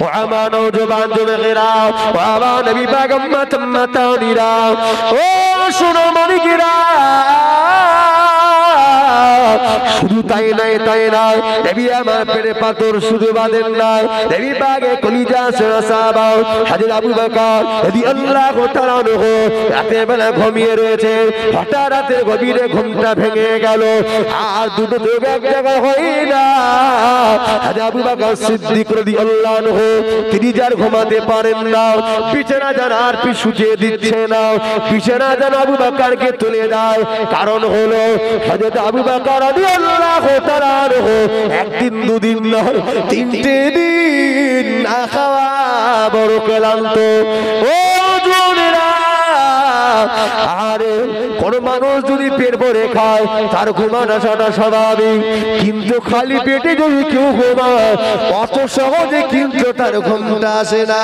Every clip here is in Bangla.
ও আমার নওজোয়ান যুবকেরা, ও আমার নবী পাক উম্মতানিরা, ও শোনো মালিকেরা, শুধু তাই নয় নবী আমার পেটে পাথর শুধু বাঁধেন নাই, নবী পাকে কলিজা সাহাবা হযরত আবু বকর রাদিয়াল্লাহু তাআলা আনহু রাতে বেলা ঘুমিয়ে রয়েছে, হঠাৎ রাতে গভীরে ঘুমটা ভেঙে গেল, আর দুটো চোখ এক জায়গায় হয় না। হযরত আবু বকর সিদ্দিক রাদিয়াল্লাহু আনহু তিনি যার ঘুমাতে পারেন না, বিছানা যেন আর পিছুতে দিচ্ছে না, বিছানা যেন আবু বকরকে তুলে দেয়। কারণ হলো হযরত আবু বকর রাদিয়াল্লাহু তাআলা আনহু একদিন দুদিন নয়, তিনটে দিন না খাওয়া বড় ক্লান্ত। ও জোনেরা, আরে কোন মানুষ যদি পেট ভরে খায় তার ঘুমান আসাটা স্বাভাবিক, কিন্তু খালি পেটে যদি কেউ ঘুমায় অত সহজে কিন্তু তার ঘুমটা আসে না।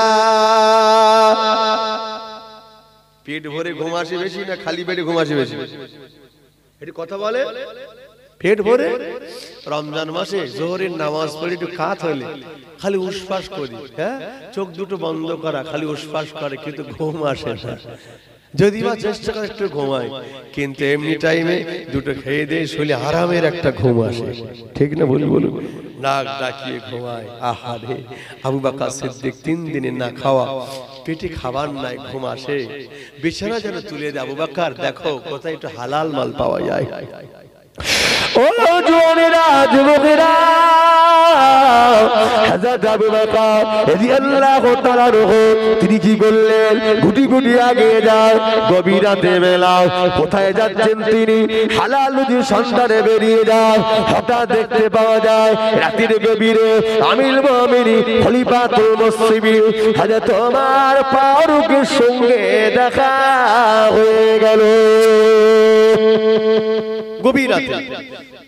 পেট ভরে ঘুম আসে বেশি না খালি পেটে ঘুম আসে বেশি? এটা কথা বলে। পেট ভরে রমজান মাসে জোহরের নামাজ পড়ে একটু কাত হলে খালি উসফাস করি, হ্যাঁ, চোখ দুটো বন্ধ করা, খালি উসফাস করে, কিন্তু ঘুম আসে না। যদি বা চেষ্টা করে একটু ঘুমায়, কিন্তু এমনি টাইমে দুটো খেয়ে দিয়ে শুলে আরামের একটা ঘুম আসে, ঠিক না? বলুন, নাক ডাকিয়ে ঘুমায়। আহারে, আবু বকর সিদ্দিক 3 দিনে না খাওয়া, পেটে খাবার নাই, ঘুম আসে, বিছানা যেন তুলে দেয়। আবু বকর দেখো কোথায় একটু হালাল মাল পাওয়া যায়। ও জোনেরা, যুবকেরা, হযরত আবু বকর রাদিয়াল্লাহু তাআলা আনহু তিনি কি করলেন? গুটি গুটি আগে যায়, গভীর রাতে বেলা কোথায় যাচ্ছেন তিনি? হালাল রুজির সন্ধানে বেরিয়ে যায়। হঠাৎ দেখতে পাওয়া যায় রাতের গভীরে আমিরুল মুমিনিন খলিফাতুল মুসলিমিন হযরত ওমর ফারুকের সঙ্গে দেখা হয়ে গেল। গভীর রাতে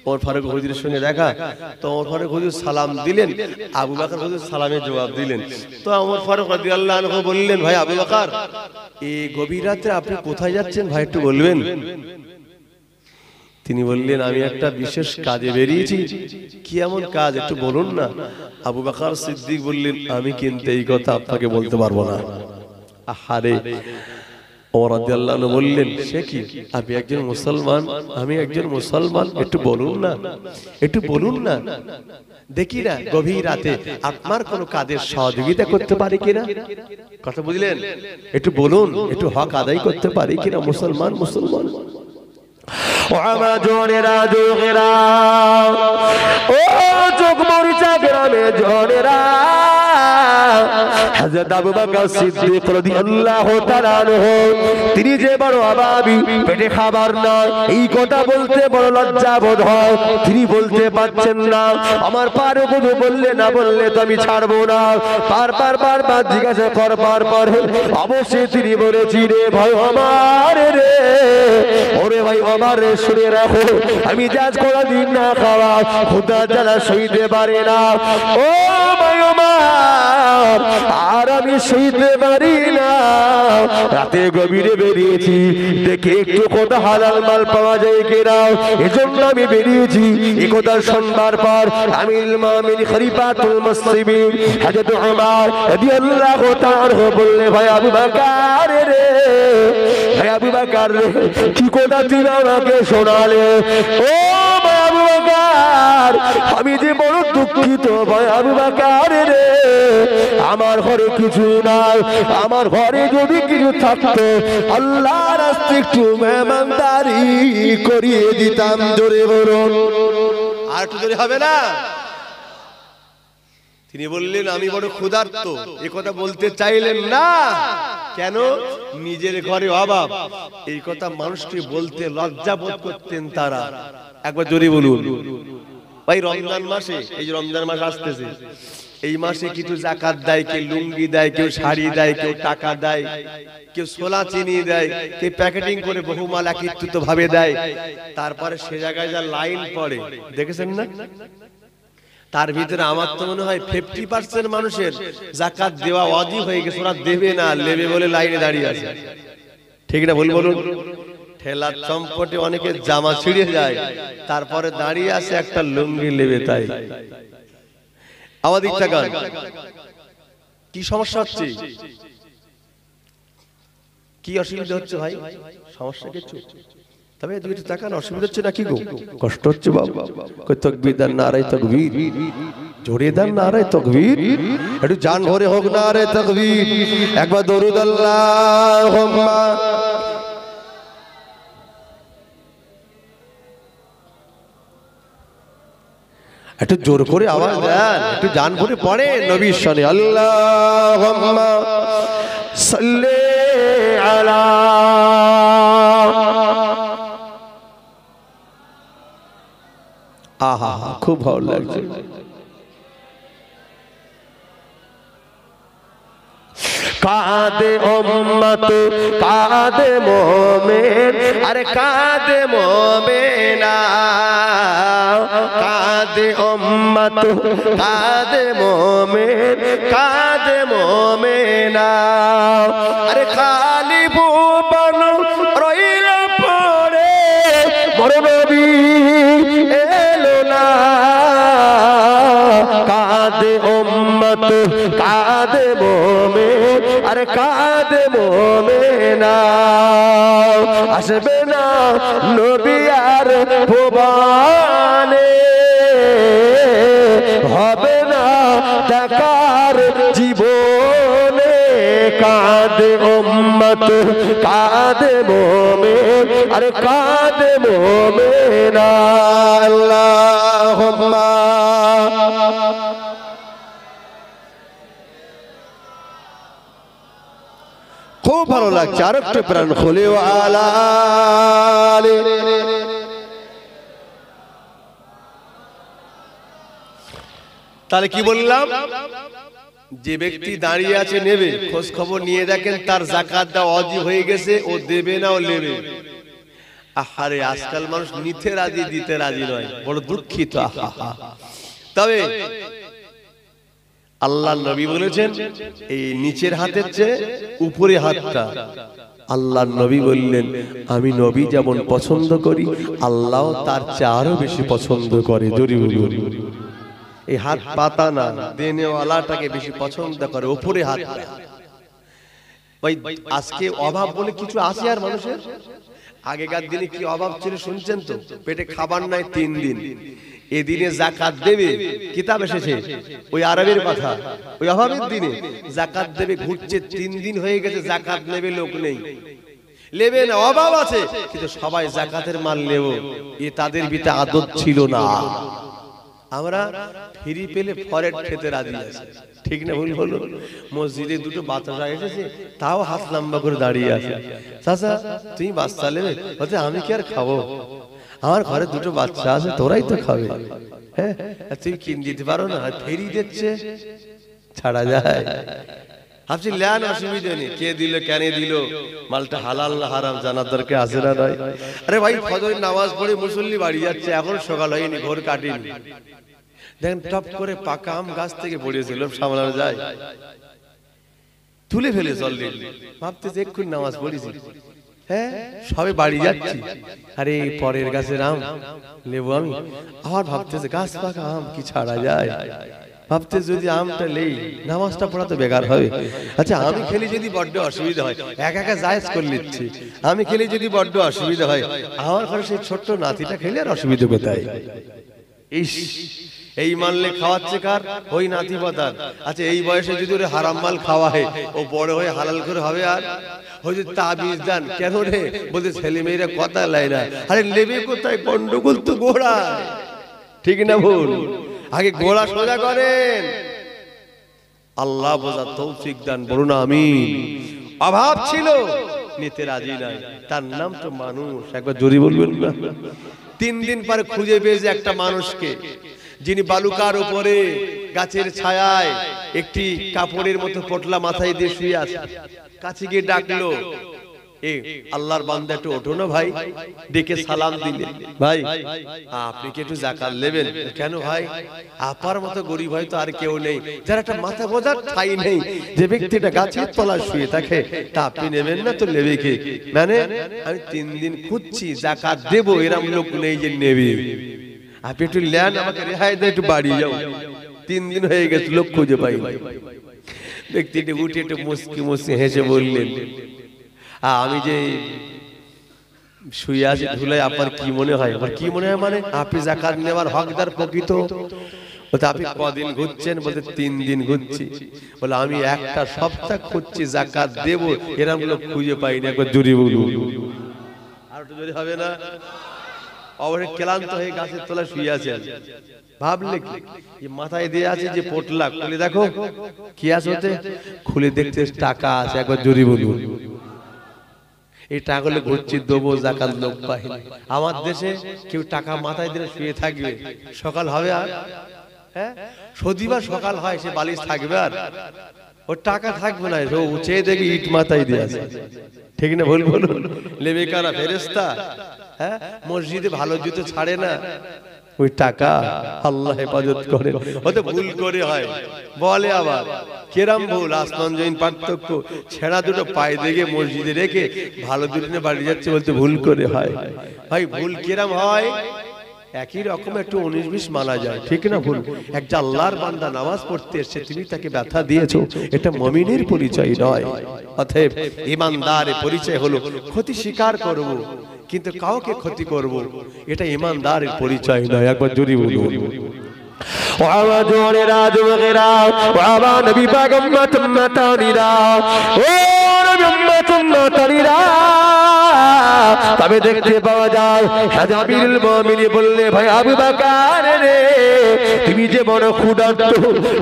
ওমর ফারুক হুজুরের সঙ্গে দেখা, তো ওমর ফারুক হুজুর সালাম দিলেন, আবু বকর হুজুর সালামের জবাব দিলেন। তো ওমর ফারুক রাদিয়াল্লাহু আনহু বললেন, ভাই আবু বকর, এই গভীর রাতে আপনি কোথায় যাচ্ছেন ভাই, একটু বলবেন? তিনি বললেন, আমি একটা বিশেষ কাজে বেরিয়েছি। কি এমন কাজ, একটু বলুন না। আবু বকর সিদ্দিক বললেন, আমি কিন্তু এই কথা আপনাকে বলতে পারবো না। আহারে, ওমর রাদিয়াল্লাহু আনহু বললেন, সে কি, আপনি একজন মুসলমান, আমি একজন মুসলমান, একটু বলুন না, একটু বলুন না, দেখি না গভীর রাতে আপনার কোনো কাজের সহযোগিতা করতে পারি কিনা। কথা বুঝলেন? একটু বলুন, একটু হক আদায় করতে পারি কিনা মুসলমান। ও আমার জোনেরা, যুবকেরা, ও চোখ মরিচা গ্রামে জোনেরা, হযরত আবু বকর সিদ্দিক রাদিয়াল্লাহু তাআলা আনহু তিনি যে বড় অভাবী, পেটে খাবার না, এই কথা বলতে বড় লজ্জা বোধ হয়, তিনি বলতে পারছেন না। আমার ফারুক হুজুর বললে, না বললে তো আমি ছাড়বো না। বারবার জিজ্ঞাসা করবার পরে অবশ্যই তিনি বলেছি, রে ভাই ওমর রে, ওরে ভাই ওমর রে, শুনে রাখো, আমি যে আজ কোনদিন না খাওয়া খোদা জ্বালা সইতে পারে না। ও ভাই ওমর, আর আমি সইতে পারি না। রাতে গভীরে বেরিয়েছি, দেখে একটু কোথা হালাল মাল পাওয়া যায় কিনা, এজন্য আমি বেরিয়েছি। এই কথা শুনবার পর আমিরুল মুমিনিন খলিফাতুল মুসলিমিন হযরত ওমর রাদিয়াল্লাহু তাআলা বললেন, ভাই আবু বকর রে, ভাই আবু বকর রে, কি কথা তুমি আমাকে শোনালে? ও ভাই আবু বকর, আমি যে বড় দুঃখিত ভাই আবু বকর রে, আমার ঘরে কিছু নাই, আমার ঘরে যদি কিছু থাকতো আল্লাহর রাস্তায় একটু মেহমানদারি করিয়ে দিতাম। জোরে বলুন, আর একটু জোরে হবে না? তিনি বললেন, আমি বড় ক্ষুধার্ত। এই কথা বলতে চাইলেন না। কেন? নিজের ঘরে অভাব, এই কথা মানুষকে বলতে লজ্জা বোধ করতেন তারা। একবার জোরে বলুন। ভাই রমজান মাসে, এই যে রমজান মাস আসতেছে, এই মাসে কিছু যাকাত দেয়, কেউ লুঙ্গি দেয়, কেউ শাড়ি দেয়, কেউ টাকা দেয়, কেউ ছোলা চিনি দেয়, কেউ প্যাকেটিং করে বহুমাল একত্রিত ভাবে দেয়। তারপরে সে জায়গায় যা লাইন পড়ে দেখেছেন না? তার ভিতরে আমার তো মনে হয় 50% মানুষের যাকাত দেওয়া ওয়াজিব হয়ে গেছে, ওরা দেবে না, নেবে বলে লাইনে দাঁড়িয়ে আছে। ঠিক না? বলুন। ঠেলার চম্পটে অনেকের জামা ছিঁড়ে যায়, তারপরে দাঁড়িয়ে আছে একটা লুঙ্গি নেবে। তাই আমাদের ইচ্ছা গান কি সমস্যা হচ্ছে? কি অসুবিধা হচ্ছে ভাই? সমস্যা কিছু? তবে দুই একটু তাকান, অসুবিধা হচ্ছে নাকি গো? কষ্ট হচ্ছে বাবা? কই তাকবীর দেন, নারায়ে তাকবীর, জোরে দেন নারায়ে তাকবীর, একটু জান ভরে হোক নারায়ে তাকবীর, একবার দরুদ আল্লাহুম্মা। একটু জোর করে আওয়াজ দেন, একটু জান ভরে পড়ে নবীর শানে আল্লাহুম্মা সাল্লি আলা। আহা, খুব ভালো লাগছে। কাঁদে উম্মত, কাঁদে মোমেন, আরে কাঁদে মোমেনা, কাঁদে উম্মত, কাঁদে মোমেন, কাঁদে মোমেনা, আরে খালি ভুবন রইল পড়ে, মোর নবী এলো না। কাঁদে উম্মত, কাঁদে মোমেন, আরে কাঁদে মোমেনা, আসবে না নবী আর ভুবনে, হবে না দেখার জীবনে। কাঁদে উম্মত, কাঁদে মোমেন, আরে কাঁদে মোমেনা। আল্লাহুম্মা খুব ভালো লাগছে, আর একটু প্রাণ খুলে আলা। তাহলে কি বললাম? যে ব্যক্তি দাঁড়িয়ে আছে নেবে, খোঁজ খবর নিয়ে দেখেন তার যাকাত দেওয়া ওয়াজিব হয়ে গেছে, ও দেবে না ও নেবে। আহারে আজকাল মানুষ নিতে রাজি, দিতে রাজি নয়, বড় দুঃখিত। তবে আল্লাহ নবী বলেছেন এই নিচের হাতের চেয়ে উপরে হাতটা, আল্লাহ নবী বললেন আমি নবী যেমন পছন্দ করি, আল্লাহ তার চেয়ে আরো বেশি পছন্দ করে। জোরে বলুন, এই হাত পাতা না, দেনেওয়ালাটাকে বেশি পছন্দ করে, উপরে হাতটা। ভাই আজকে অভাব বলে কিছু আছে আর মানুষের? আগেকার দিনে কি অভাব ছিল শুনছেন তো? পেটে খাবার নাই 3 দিন, এদিনে যাকাত দেবে, কিতাব এসেছে ওই আরবের কথা, ওই অভাবের দিনে যাকাত দেবে, ঘুরছে 3 দিন হয়ে গেছে, যাকাত নেবে লোক নেই, নেবে না, অভাব আছে, কিন্তু সবাই যাকাতের মাল নেব, এ তাদের ভিতরে আদত ছিল না। আমরা ফ্রি পেলে ফরেট খেতে রাজি আছি, ঠিক না ভুল হলো? মসজিদে দুটো বাচ্চা এসেছে, তাও হাত লম্বা করে দাঁড়িয়ে আছে, চাচা তুমি বাচ্চা নেবে? বলছে আমি কি আর খাবো, আমার ঘরে দুটো বাচ্চা আছে, তোরাই তো খাবে। হ্যাঁ, তুই কিনে দিতে পারো না, ফেরি দিচ্ছে, ছাড়া যায়? ভাবছি লেন, অসুবিধা নেই, কে দিল কেন দিল, মালটা হালাল না হারাম জানার দরকার আছে না নয়? আরে ভাই ফজরের নামাজ পড়ে মুসল্লি বাড়ি যাচ্ছে, এখন সকাল হয়নি, ভোর কাটেনি, দেখেন টপ করে পাকা আম গাছ থেকে পড়েছিল, সামলানো যায়? তুলে ফেলে জল দিল, ভাবতেছে এক্ষুনি নামাজ পড়েছি, হ্যাঁ সবে বাড়ি যাচ্ছি, আরে পরের গাছের আম নেবো আমি, আবার ভাবতেছে গাছ পাকা আম কি ছাড়া যায়, ভাবতে যদি আমটা নেই নামাজটা পড়া তো বেকার হবে। আচ্ছা আমি খেলে যদি বড্ড অসুবিধা হয়, একা একা জায়েজ করে নিচ্ছি, আমি খেলে যদি বড্ড অসুবিধা হয়, আমার ঘরে সেই ছোট্ট নাতিটা খেলে আর অসুবিধা কোথায়? এই মানলে খাওয়াচ্ছে কার? ওই নাতি পাতার। আচ্ছা এই বয়সে যদি ওরে হারাম মাল খাওয়া হয়, ও বড় হয়ে হালাল করে হবে? আর ওই যে তাবিজ দান কেন রে, বলতে ছেলে মেয়েরা কথা লাই না, আরে লেবে কোথায়, গন্ডগোল তো গোড়া, ঠিক না ভুল? আগে গোড়া সোজা করেন, আল্লাহ বোঝার তৌফিক দান, বলুন আমিন। অভাব ছিল, নিতে রাজি নাই, তার নাম তো মানুষ, একবার জোরে বলবেন না? 3 দিন পরে খুঁজে পেয়েছে একটা মানুষকে, যিনি বালুকার উপরে গাছের ছায়ায় একটি কাপড়ের মতো পটলা মাথায় দিয়ে শুয়ে আছে। কাছে গিয়ে ডাকলো, এ আল্লাহর বান্দা একটু ওঠো না ভাই, ডেকে সালাম দিলেন, ভাই আপনি কি একটু যাকাত নেবেন? কেন ভাই? আপার মতো গরিব হয় তো আর কেউ নেই, যার একটা মাথা বোঝার ঠাই নেই, যে ব্যক্তিটা গাছের তলায় শুয়ে থাকে, তা আপনি নেবেন না তো নেবে কে? মানে আমি 3 দিন খুঁজছি, যাকাত দেবো, এরকম লোক নেই যে নেবে, আপনি একটু নেন, আমাকে রেহাই দেন, একটু বাড়ি যাও। 3 দিন হয়ে গেছে, লোক খুঁজে পাই না। ব্যক্তিটি উঠে একটু মুস্কি মুস্কি হেসে বললেন, আমি যে শুয়ে আছি ধুলায়, আপনার কি মনে হয়? আমার কি মনে হয় মানে, আপনি যাকাত নেওয়ার হকদার প্রকৃত। বলতে আপনি কদিন ঘুরছেন? বলতে 3 দিন ঘুরছি। বলে আমি একটা সপ্তাহ খুঁজছি যাকাত দেব, এরকম লোক খুঁজে পাইনি। একবার জোরে বলুন, আর একটু জোরে হবে না? অবশ্যই ক্লান্ত হয়ে গাছের তলায় শুয়ে আছেন। ভাবলে কি মাথায় দিয়ে আছে যে পোটলা, খুলে দেখো কি আছে ওতে, খুলে দেখতে টাকা আছে। একবার জোরে বলুন, এই টাকাগুলো ঘুরছি দেবো, যাকাত লোক পাই। আমার দেশে কেউ টাকা মাথায় দিয়ে শুয়ে থাকবে, সকাল হবে আর হ্যাঁ শনিবার সকাল হয়, সে বালিশ থাকবে আর ওর টাকা থাকবে না। উঠে দেখি ইট মাথায় দিয়ে আছে, ঠিক না ভুল বলুন? লেবে কারা ফেরেশতা? হ্যাঁ, মসজিদে ভালো জুতো ছাড়ে না, ওই টাকা আল্লাহ হেফাজত করে। ওতে ভুল করে হয়, বলে আবার কেরাম ভুল, আসমান জমিন পার্থক্য। ছেঁড়া দুটো পায়ে দেখে মসজিদে রেখে ভালো দুটো নিয়ে বাড়ি যাচ্ছে, বলতে ভুল করে হয়। ভাই ভুল কেরাম হয়, একই রকম একটু 19-20 মানা যায়, ঠিক না ভুল? একটা আল্লাহর বান্দা নামাজ পড়তে এসে তুমি তাকে ব্যথা দিয়েছো, এটা মুমিনের পরিচয় নয়। অতএব ঈমানদারের পরিচয় হলো ক্ষতি স্বীকার করব, কিন্তু কাউকে ক্ষতি করব, এটা ঈমানদারের পরিচয় নয়। একবার জোরে বলুন। তবে দেখতে পাওয়া যায় আমিরুল মুমিনিন বললে, ভাই আবু বকর রে, তুমি যে বড় ক্ষুধার্ত।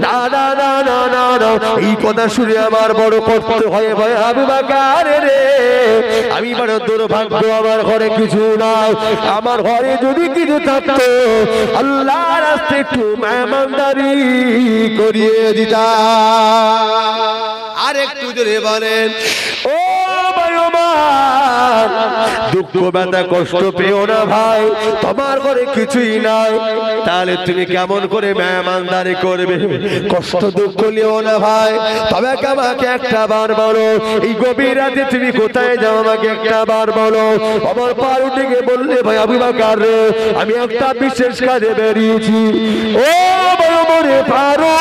না না না না না না, এই কথা শুনে আমার বড় কষ্ট হয়। ভাই আবু বকর রে, আমি বড় দুর্ভাগ্য, আমার ঘরে কিছু নাই। আমার ঘরে যদি কিছু থাকতো, আল্লাহর রাস্তায় একটু মেহমানদারি করিয়ে দিতাম। আর একটু জোরে বলেন, ও ভাই আমার, দুঃখ ব্যথা কষ্ট পেও না ভাই, তোমার ঘরে কিছুই নাই, তাহলে তুমি কেমন করে মেহমানদারি করবে? কষ্ট দুঃখ লিও না ভাই, তবে আমাকে একটা বার বলো, এই গভীর রাতে তুমি কোথায় যাও? আমাকে একটা বার বলো। আমার পার উঠে গিয়ে বললে, ভাই আবু বকর রে, আমি একটা বিশেষ কাজে বেরিয়েছি। ও বড় মরে পারো,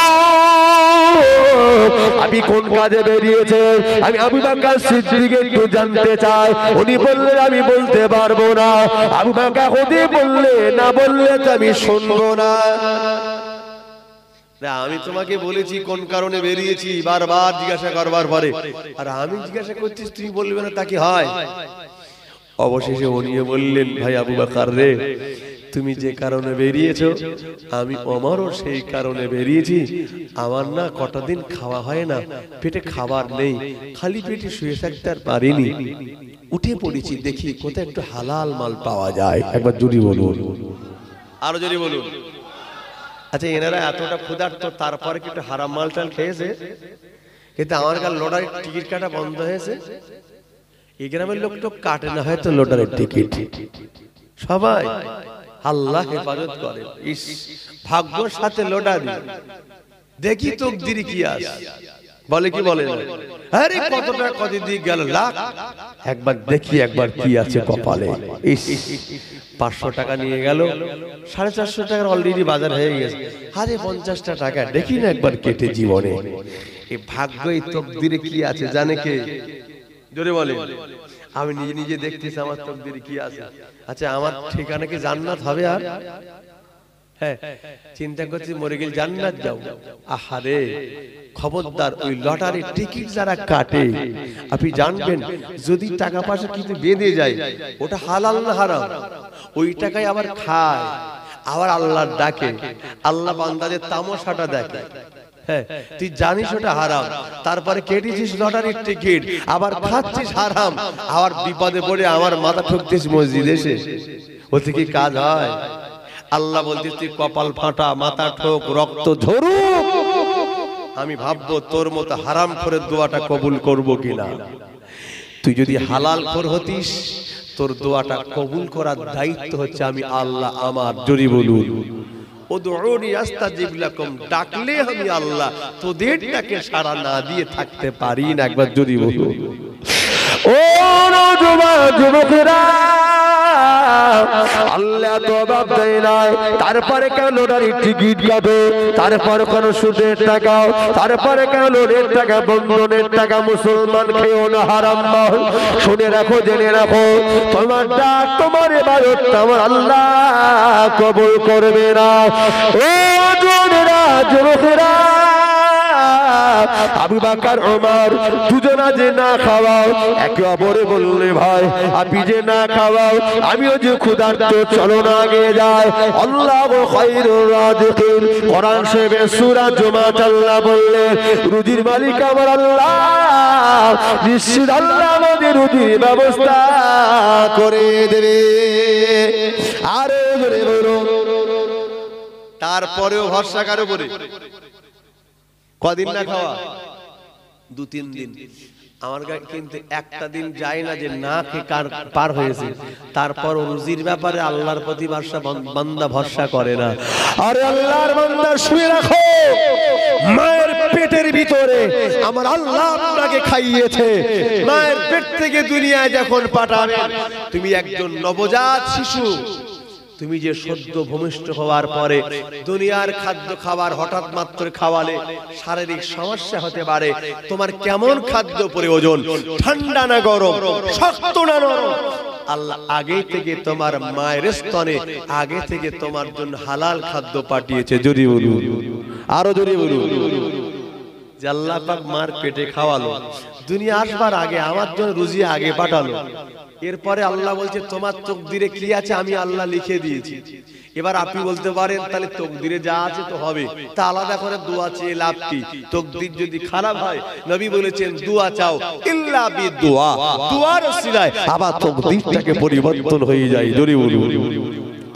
আমি কোন কাজে বেরিয়েছে? আমি আবু বকর সিদ্দিক একটু জানতে চাই। উনি বললেন, আমি বলতে পারবো না। আবু বকর খুদে বললে, না বললে তো আমি শুনবো না। আমি তোমাকে বলেছি কোন কারণে বেরিয়েছি, বারবার জিজ্ঞাসা করবার পরে, আর আমি জিজ্ঞাসা করছি তুমি বলবে না, তা কি হয়? অবশেষে উনিও বললেন, ভাই আবু বকর রে, তুমি যে কারণে বেরিয়েছো, আমি আমারও সেই কারণে বেরিয়েছি। আমার না কটা দিন খাওয়া হয় না, পেটে খাবার নেই, খালি পেটে শুয়ে থাকতে আর পারিনি। উঠে পড়েছি, দেখি কোথায় একটু হালাল মাল পাওয়া যায়। একবার জোরে বলুন, আরো জোরে বলুন। আচ্ছা, এনারা এতটা ক্ষুধার্ত, তারপরে কি একটু হারাম মাল টাল খেয়েছে? কিন্তু আমার কাছে লটারির টিকিট কাটা বন্ধ হয়েছে। এই গ্রামের লোক তো কাটে না হয়তো লটারির টিকিট, সবাই আল্লাহ হেফাজত করে। ইস, ভাগ্যর সাথে লটারি, দেখি তকদিরে কি আছে, বলে কি বলে না? আরে কত টাকা কত দিক গেল, লাখ, একবার দেখি একবার কি আছে কপালে। ইস, 500 টাকা নিয়ে গেল, 450 টাকার অলরেডি বাজার হয়ে গেছে। আরে 50টা টাকা দেখি না একবার কেটে জীবনে। এই ভাগ্য, এই তকদিরে কি আছে জানে কে? জোরে বলে। আমি নিজে নিজে দেখতেছি আমার তকদিরে কি আছে। আচ্ছা, আমার ঠিকানা কি জান্নাত হবে? আর হ্যাঁ, চিন্তা করছি মরে গেলে জান্নাত যাও। আহারে, খবরদার, ওই লটারির টিকিট যারা কাটে, আপনি জানবেন যদি টাকা পয়সা কিছু বেঁধে যায়, ওটা হালাল না হারাম? ওই টাকায় আবার খায়, আবার আল্লাহর ডাকে, আল্লাহ বান্দাদের তামাশাটা দেখে। হ্যাঁ, তুই জানিস ওটা হারাম, তারপরে কেটেছিস লটারির টিকিট, আবার খাচ্ছিস হারাম, আবার বিপদে পড়ে আমার মাথা ঠুকছিস মসজিদে এসে। ওতে কি কাজ হয়? আল্লাহ বলতে, তুই কপাল ফাটা, মাথা ঠোক, রক্ত ঝরুক, আমি ভাববো তোর মতো হারাম করে দোয়াটা কবুল করব কিনা। তুই যদি হালাল খোর হতিস, তোর দোয়াটা কবুল করার দায়িত্ব হচ্ছে আমি আল্লাহ আমার। জোরে বলুন, উদউনি আস্তাজিব লাকুম, ডাকলে আমি আল্লাহ তোদের ডাকে সাড়া না দিয়ে থাকতে পারি না। একবার জোরে বলুন। ও নওজোয়ান যুবকেরা, আল্লাহ তো অভাব দেয় নাই, তারপরে কেন লটারির টিকিট কাটো, তারপরে কেন সুদের টাকা, তারপরে কেন লোনের টাকা, বন্ধনের টাকা মুসলমান খেয়েও না হারাম মাল। শুনে রাখো, জেনে রাখো, তোমার ডাক, তোমার ইবাদত আমার আল্লাহ কবুল করবে না। ও জোনেরা, যুবকেরা, আবু বকর ওমর দুজনা যে না খাওয়াও, একে অপরে বললে ভাই আপনি যে না খাওয়াও, আমিও যে ক্ষুধার্ত, চলো না আগে যাই। আল্লাহু খায়রুর রাযিকিন। কোরআন শরীফে সূরা জুমা আল্লাহ বললেন, রুজির মালিক আমার আল্লাহ, নিশ্চিত আল্লাহ আমাদের রুজির ব্যবস্থা করে দেবে। আরে জোরে বলো। তারপরেও ভরসা কার উপরে? কদিন না খাওয়া? 2-3 দিন। আমার কিন্তু একটা দিন যায় না যে না খেয়ে পার হয়েছে, তারপর রুজির ব্যাপারে আল্লাহর প্রতি বান্দা ভরসা করে না। আরে আল্লাহর বান্দা শুনে রাখো, মায়ের পেটের ভিতরে আমার আল্লাহ আপনাকে খাইয়েছে। মায়ের পেট থেকে দুনিয়ায় যখন পাঠাবেন, তুমি একজন নবজাত শিশু, তুমি যে সদ্য ভূমিষ্ঠ হওয়ার পরে দুনিয়ার খাদ্য খাবার হঠাৎ মাত্র খাওয়ালে শারীরিক সমস্যা হতে পারে। তোমার কেমন খাদ্য প্রয়োজন, ঠান্ডা না গরম, শক্ত না নরম, আল্লাহ আগে থেকে তোমার মায়ের স্তনে আগে থেকে তোমার জন্য হালাল খাদ্য পাঠিয়েছে। জোরে বলুন, আরো জোরে বলুন। যে আল্লাহ পাক মার পেটে খাওয়ালো, দুনিয়া আসবার আগে আমার জন্য রুজি আগে পাঠালো। এরপরে আল্লাহ বলছে তোমার তকদিরে কি আছে আমি আল্লাহ লিখে দিয়েছি। এবার আপনি বলতে পারেন তাহলে তকদিরে যা আছে তো হবে, তা আলাদা করে দোয়া চেয়ে লাভ কি? তকদির যদি খারাপ হয়, নবী বলেছেন দোয়া চাও ইল্লা বিদুয়া, দুয়ার ওসিলায় আবার তকদিরটাকে পরিবর্তন হয়ে যায়। জোরে বলুন,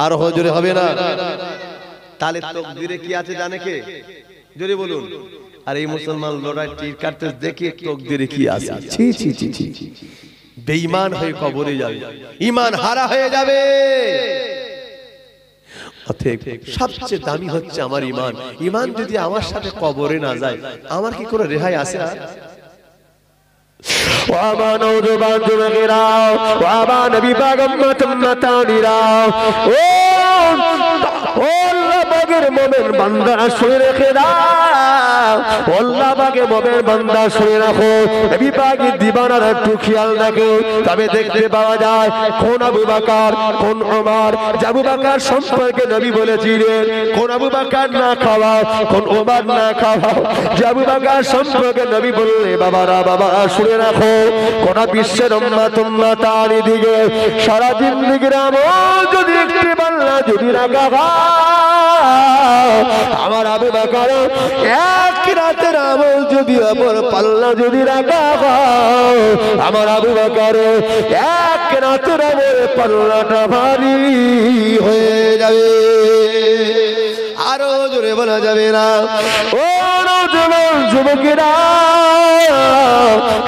আর জোরে হবে না? তাহলে তকদিরে কি আছে জানে কে? জোরে বলুন। আর এই মুসলমান লড়াই তীর কাটতে দেখে তকদিরে কি আছে, ছি ছি ছি ছি, বেঈমান হয়ে কবরে যাবে, ঈমান হারা হয়ে যাবে। অতএব সবচেয়ে দামি হচ্ছে আমার ঈমান। ঈমান যদি আমার সাথে কবরে না যায়, আমার কি কোনো রেহাই আছে? আর ওয়াবা নওজবান যুবকেরা, ওয়াবা নবী পাক উম্মতানিরা, ও আল্লাহ পাকের মুমিন বান্দারা শুনে রেখে দাও, আল্লাহ পাকের মুমিন বান্দা শুনে রাখো, নবী পাকের দিবানারা একটু খেয়াল রাখো। তবে দেখতে পাওয়া যায় কোন আবু বকর, কোন ওমর, আবু বকর সম্পর্কে নবী বলেছিলেন কোন আবু বকর না খাওয়া, কোন ওমর না খাওয়া। আবু বকর সম্পর্কে নবী বললে বাবারা, বাবা শুনে রাখো, গোটা বিশ্বের উম্মতানি দিকে সারা জিন্দেগির আমল যদি একটি পাল্লা যদি রাখা হয়, আমার আবু বকর এক রাতের আমল যদি অপর পাল্লা যদি রাখা হয়, আমার আবু বকর এক রাতের আমল পাল্লাটা ভারী হয়ে যাবে। আরো জোরে বলা যাবে না? ও নওজোয়ান যুবকেরা,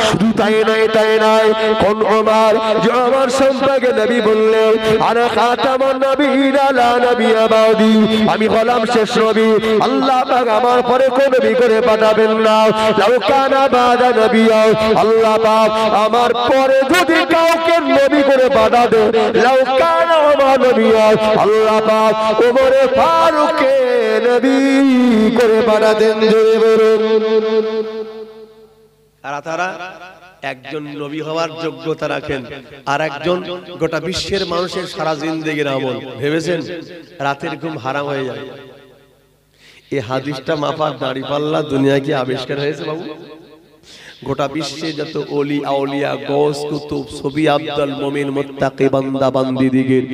শুধু তাই নাই, কোন ওমর, যে ওমর সম্পর্কে নবী বললেন আনা খাতামুন নবিয়্যিন লা নবিয়্যা বাদি, আমি হলাম শেষ নবী, আল্লাহ পাক আমার পরে কোন নবী করে পাঠাবেন না। লাউ কানা বাদা নবিয়্যা, আল্লাহ পাক আমার পরে যদি কাউকে নবী করে পাঠাবে, লাউ কানা ওমর নবিয়্যা, আল্লাহ পাক ওমরে ফারুককে নবী করে পাঠাতেন। জোরে বলুন। তারা একজন নবী হওয়ার যোগ্যতা রাখেন, আর একজন গোটা বিশ্বের মানুষের সারা জিন্দেগির আমল। ভেবেছেন রাতের ঘুম হারাম হয়ে যায়? এই হাদিসটা মাপার দাঁড়িপাল্লা দুনিয়া কি আবিষ্কার হয়েছে বাবু? গোটা বিশ্বে যত ওলি আউলিয়া গৌস কুতুব ছবি আব্দুল মুমিন মুত্তাকি বান্দা বান্দিদিগের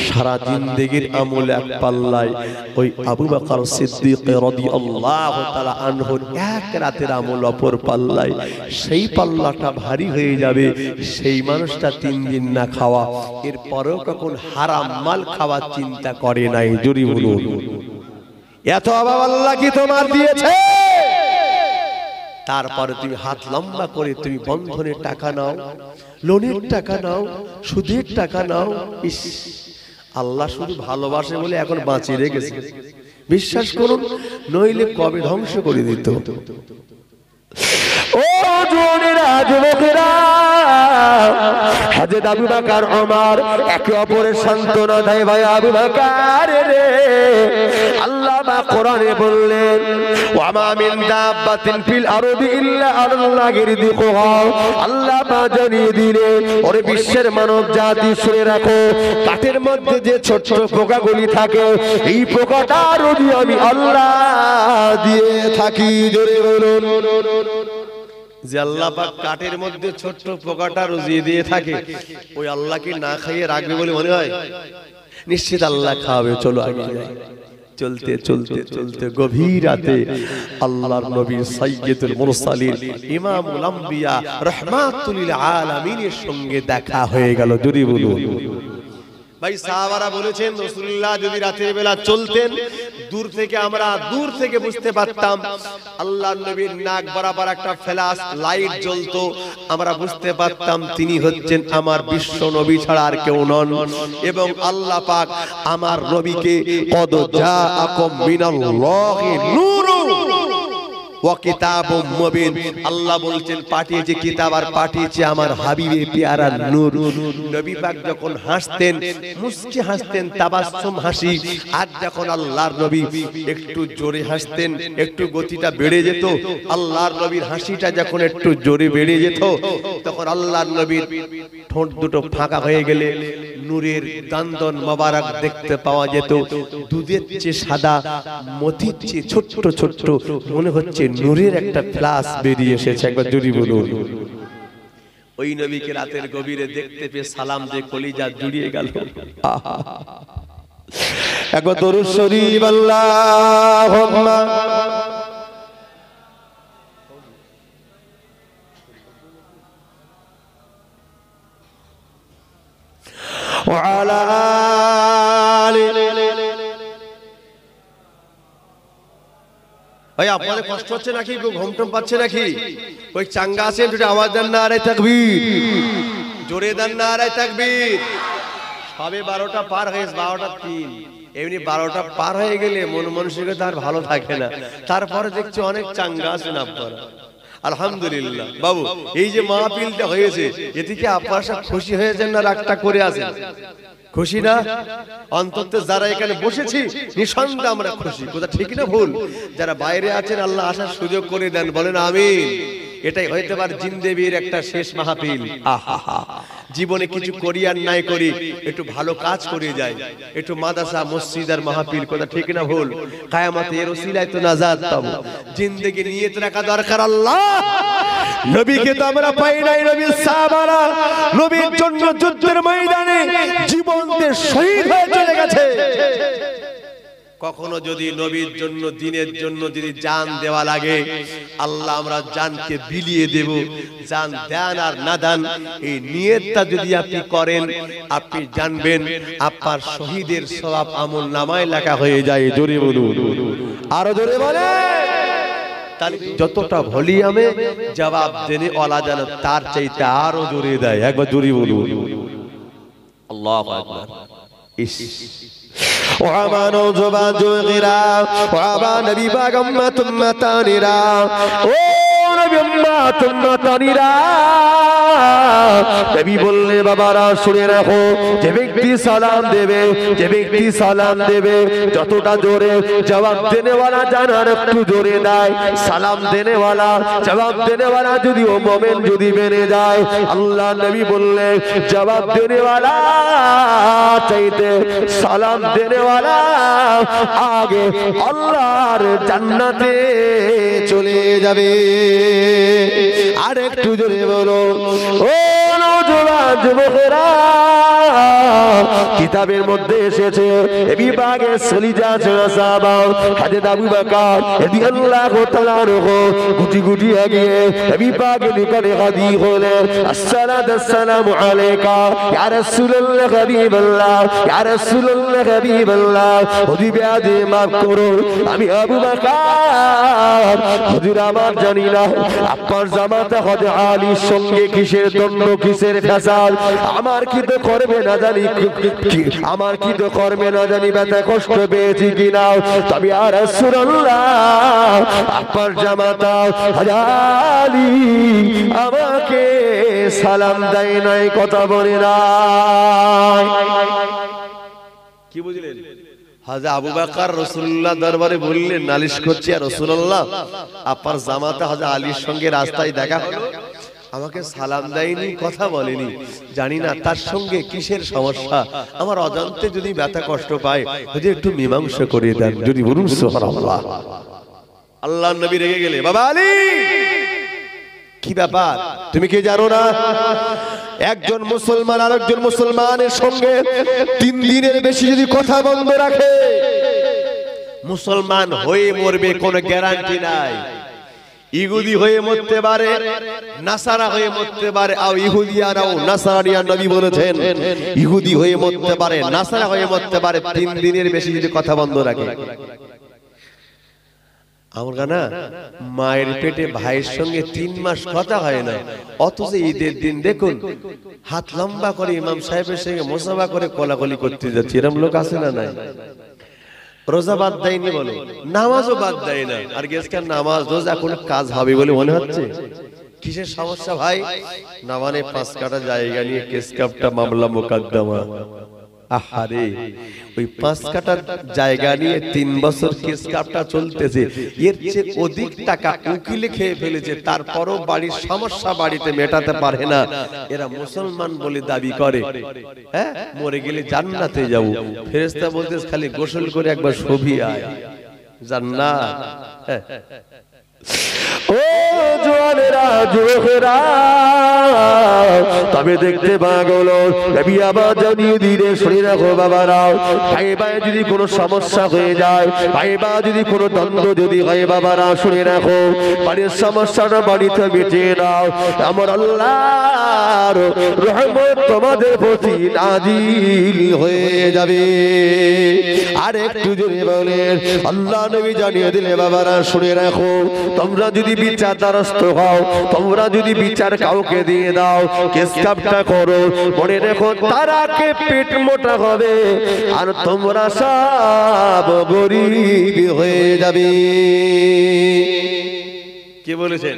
সারা জিন্দেগির আমল এক পাল্লায়, ওই আবু বকর সিদ্দিক রাদিয়াল্লাহু তাআলা আনহুর এক রাতের আমল অপর পাল্লায়। সেই পাল্লাটা ভারী হয়ে যাবে। সেই মানুষটা 3 দিন না খাওয়া, এরপরেও কখন হারাম মাল খাওয়ার চিন্তা করে নাই। জোরে বলুন। এত অভাব আল্লাহ কি তোমার দিয়েছে? তারপরে তুমি হাত লম্বা করে তুমি বন্ধনের টাকা নাও, লোনের টাকা নাও, সুদের টাকা নাও। ইস, আল্লাহ শুধু ভালোবাসে বলে এখন বাঁচিয়ে রেখেছে। বিশ্বাস করুন, নইলে কবে ধ্বংস করে দিত। ও জোনেরা যুবকেরা, হযরত আবু বকর ওমর একে অপরের সান্ত্বনা দেয়, ভাই আবু বকর রে, আল্লাহ পাক কোরআনে বললেন ওয়া মা মিন দাব্বাতিন ফিল আরদি ইল্লা আলাল্লাহি রিজকুহা। আল্লাহ পাক জানিয়ে দিলেন, ওরে বিশ্বের মানব জাতি শুনে রাখো, কাঠের মধ্যে যে ছোট পোকাগুলি থাকে, এই পোকাটা রোজি আমি আল্লাহ দিয়ে থাকি। জোরে বলুন। যে আল্লাহ পাক কাঠের মধ্যে ছোট্ট পোকাটা রুজিয়ে দিয়ে থাকে, ওই আল্লাহকে না খাইয়ে রাখবে বলে মনে হয়? নিশ্চিত আল্লাহ খাওয়াবে। চলো আগে যাই। চলতে চলতে চলতে গভীর রাতে আল্লাহর নবী সাইয়্যিদুল মুরসালিন ইমামুল আম্বিয়া রাহমাতুল লিল আলামিনের সঙ্গে দেখা হয়ে গেল। জোরে বলুন। ভাই সাহাবারা বলেছেন, রাসূলুল্লাহ যদি রাতের বেলা চলতেন, দূর থেকে আমরা দূর থেকে বুঝতে পারতাম আল্লাহর নবীর নাক বরাবর একটা ফ্ল্যাশ লাইট জ্বলতো, আমরা বুঝতে পারতাম তিনি হচ্ছেন আমার বিশ্ব নবী ছাড়া আর কেউ নন। এবং আল্লাহ পাক আমার নবীকে কদ জাআকুম মিনাল্লাহি নূরুন ওয়া কিতাবুম মুবিন, আল্লাহ বলছেন পাঠিয়েছে কিতাব আর পাঠিয়েছে আমার হাবিবে পেয়ারা নূর। নবী পাক যখন হাসতেন, মুস্কি হাসতেন, তাবাসসুম হাসি। আর যখন আল্লাহর নবী একটু জোরে হাসতেন, একটু গতিটা বেড়ে যেত, আল্লাহর নবীর হাসিটা যখন একটু জোরে বেড়ে যেত, তখন আল্লাহর নবীর ঠোঁট দুটো ফাঁকা হয়ে গেলে নূরের দান্দন মোবারক দেখতে পাওয়া যেত। দুধের চেয়ে সাদা, মতির চেয়ে ছোট্ট ছোট্ট, মনে হচ্ছে নূরের একটা ফ্লাশ বেরিয়ে এসেছে। একবার জোরে বলুন। ওই নবীকে রাতের গভীরে দেখতে পেয়ে সালাম দিয়ে কলিজা জুড়িয়ে গেল। একবার দরুদ শরীফ আল্লাহুম্মা ওয়া আলা আলি। ভাই আপনাদের কষ্ট হচ্ছে নাকি? ঘুমটুম পাচ্ছে নাকি? ওই চাঙ্গা আছেন, একটু আওয়াজ দেন না, আরে তাকবীর, জোরে দেন না, আরে তাকবীর। সবে 12টা পার হয়েছে, 12টা 3। এমনি 12টা পার হয়ে গেলে মন মানসিকতা আর ভালো থাকে না। তারপরে দেখছি অনেক চাঙ্গা আছেন আপনারা, আলহামদুলিল্লাহ। বাবু, এই যে মাহফিলটা হয়েছে, এতে কি আপনারা সব খুশি হয়েছেন না রাগটা করে আছেন? খুশি না? অন্তত যারা এখানে বসেছি নিঃসন্দেহে আমরা খুশি। কথা ঠিক না ভুল? যারা বাইরে আছেন আল্লাহ আসার সুযোগ করে দেন, বলেন আমিন। এটাই হইতে পারে জিন্দেগির একটা শেষ মাহফিল। জীবনে কিছু করি আর নাই করি, একটু ভালো কাজ করে যাই, একটু মাদ্রাসা মসজিদ আর মাহফিল। কথা ঠিক না ভুল? কিয়ামতে এর ওসিলায় তো নাজাত পাবো। জিন্দেগি নিয়ত রাখা দরকার। আল্লাহ নবীকে তো আমরা পাই নাই, নবীর সাহাবারা নবীর জন্য যুদ্ধের ময়দানে জীবন দিয়ে শহীদ হয়ে চলে গেছে। কখনো যদি নবীর জন্য, দিনের জন্য যদি জান দেওয়া লাগে, আল্লাহ আমরা জানকে বিলিয়ে দেব। জান দেন আর না দেন, এই নিয়তটা যদি আপনি করেন, আপনি জানবেন আপনার শহীদের সওয়াব আমল নামায় লেখা হয়ে যায়। জোরে বলুন, আরো জোরে বলে। তাহলে যতটা ভলিউমে জবাব দেনে ওয়ালা যেন তার চাইতে আরো জোরে দেয়। একবার জোরে বলুন, আল্লাহু আকবার। ইস ওয়ামানো জবান জোগিরা ওয়াবা নবী বাগম্মাতুম্মাতানিরা, ও নবী উম্মাতুম্মাতানিরা, নবী বললে বাবারা শুনে রাখো, যে ব্যক্তি সালাম দেবে, যে ব্যক্তি সালাম দেবে, যতটা জোরে জবাব দেনেওয়ালা জানার একটু জোরে দেয়। সালাম দেনেওয়ালা, জবাব দেনেওয়ালা যদি ও মুমিন যদি বেড়ে যায়, আল্লাহ নবী বললে জবাব দেনেওয়ালা চাইতে সালাম দেনেওয়ালা আগে আল্লাহর জান্নাতে চলে যাবে। আর একটু জোরে বলো, ও নওজোয়ান যুবকেরা, কিতাবের মধ্যে এসেছে বিভাগে সলিজা সাহাবা হযরত আবু বকর রাদিয়াল্লাহু তাআলা আনহু গুটি গুটি গিয়ে বিভাগে নিকটে হাজির হলেন। আসসালাতু আসসালামু আলাইকা ইয়া রাসূলুল্লাহ হাবিবাল্লাহ, ইয়া রাসূলুল্লাহ হাবিবাল্লাহ, হুজুর আদি মাফ করুন, আমি আবু বকর, হুজুর আমার জানি না আপনার জামাতা হযরত আলীর সঙ্গে কিসের দ্বন্দ্ব, কিসের ফ্যাসাদ, আমার কি তো করবে না জানি, আমার কি তো করবে না জানি, ব্যথা কষ্ট পেয়েছি কিনা, তবে ইয়া রাসূলুল্লাহ আপনার জামাতা হযরত আলী আমাকে সালাম দেয় নাই, কথা বলে না। কি বুঝলেন? হাজা আবু বকর রাসূলুল্লাহ দরবারে বললেন, নালিশ করছি, আর রাসূলুল্লাহ আপনার জামাতা হাজা আলীর সঙ্গে রাস্তায় দেখা হলো, আমাকে সালাম দেয়নি, কথা বলেনি, জানি না তার সঙ্গে কিসের সমস্যা, আমার অজান্তে যদি ব্যথা কষ্ট পায় যদি একটু মীমাংসা করে দেন, যদি বলুন সুবহানাল্লাহ। আল্লাহর নবী রেগে গেলে, বাবা আলী কি ব্যাপার, তুমি কি জানো না একজন মুসলমান আরেকজন মুসলমানের সঙ্গে 3 দিনের বেশি যদি কথা বন্ধ রাখে মুসলমান হয়ে মরবে, কোনো গ্যারান্টি নাই। ইহুদি হয়ে মরতে পারে, নাসারা হয়ে মরতে পারে, আর ইহুদিয়ারাও নাসারানিয়া নবী বলেছেন ইহুদি হয়ে মরতে পারে, নাসারা হয়ে মরতে পারে 3 দিনের বেশি যদি কথা বন্ধ রাখে। আমরা না মায়ের পেটে ভাইয়ের সঙ্গে 3 মাস কথা হয় না, অথচ ঈদের দিন দেখুন হাত লম্বা করে ইমাম সাহেবের সঙ্গে মুসাফা করে কোলাকুলি করতে যাচ্ছে, এরকম লোক আছে না নাই? রোজা বাদ দেয়নি বলো, নামাজও বাদ দেয় না, আর গেছকার নামাজ রোজা কোনো কাজ হবে বলে মনে হচ্ছে। কিসের সমস্যা ভাই? না মানে 5 কাঠা জায়গা নিয়ে কেস কাপটা মামলা মোকদ্দমা। আহারে ওই 5 কাঠার জায়গা নিয়ে 3 বছর কেস কাপটা চলতেছে, এর চেয়ে অধিক টাকা উকিলে খেয়ে ফেলেছে, তারপরও বাড়ির সমস্যা বাড়িতে মেটাতে পারে না। এরা মুসলমান বলে দাবি করে, হ্যাঁ মরে গেলে জান্নাতে যাব। ফেরেশতা বলতেছে খালি গোসল করে একবার শোভি আয় জান্নাত। ও জওয়ানেরা যুবকেরা, তবে দেখতে পাগল নবী আবার জানিয়ে দিলে, শুনে রাখো বাবারা, ভাই ভাই যদি কোনো সমস্যা হয়ে যায়, ভাই ভাই যদি কোনো দ্বন্দ্ব যদি হয় বাবারা, শুনে রাখো বাড়ির সমস্যাটা বাড়িতে মিটিয়ে নাও, আমার আল্লাহর রহমত তোমাদের প্রতি নাজিল হয়ে যাবে। আর একটু জোরে বলেন আল্লাহ নবী জানিয়ে দিলে বাবারা, শুনে রাখো তোমরা যদি বিচার দ্বারস্থ হও, তোমরা যদি বিচার কাউকে দিয়ে দাও, কেস কাপটা করো, মনে রেখো তারাকে পেট মোটা হবে আর তোমরা সব গরিব হয়ে যাবে। কে বলেছেন?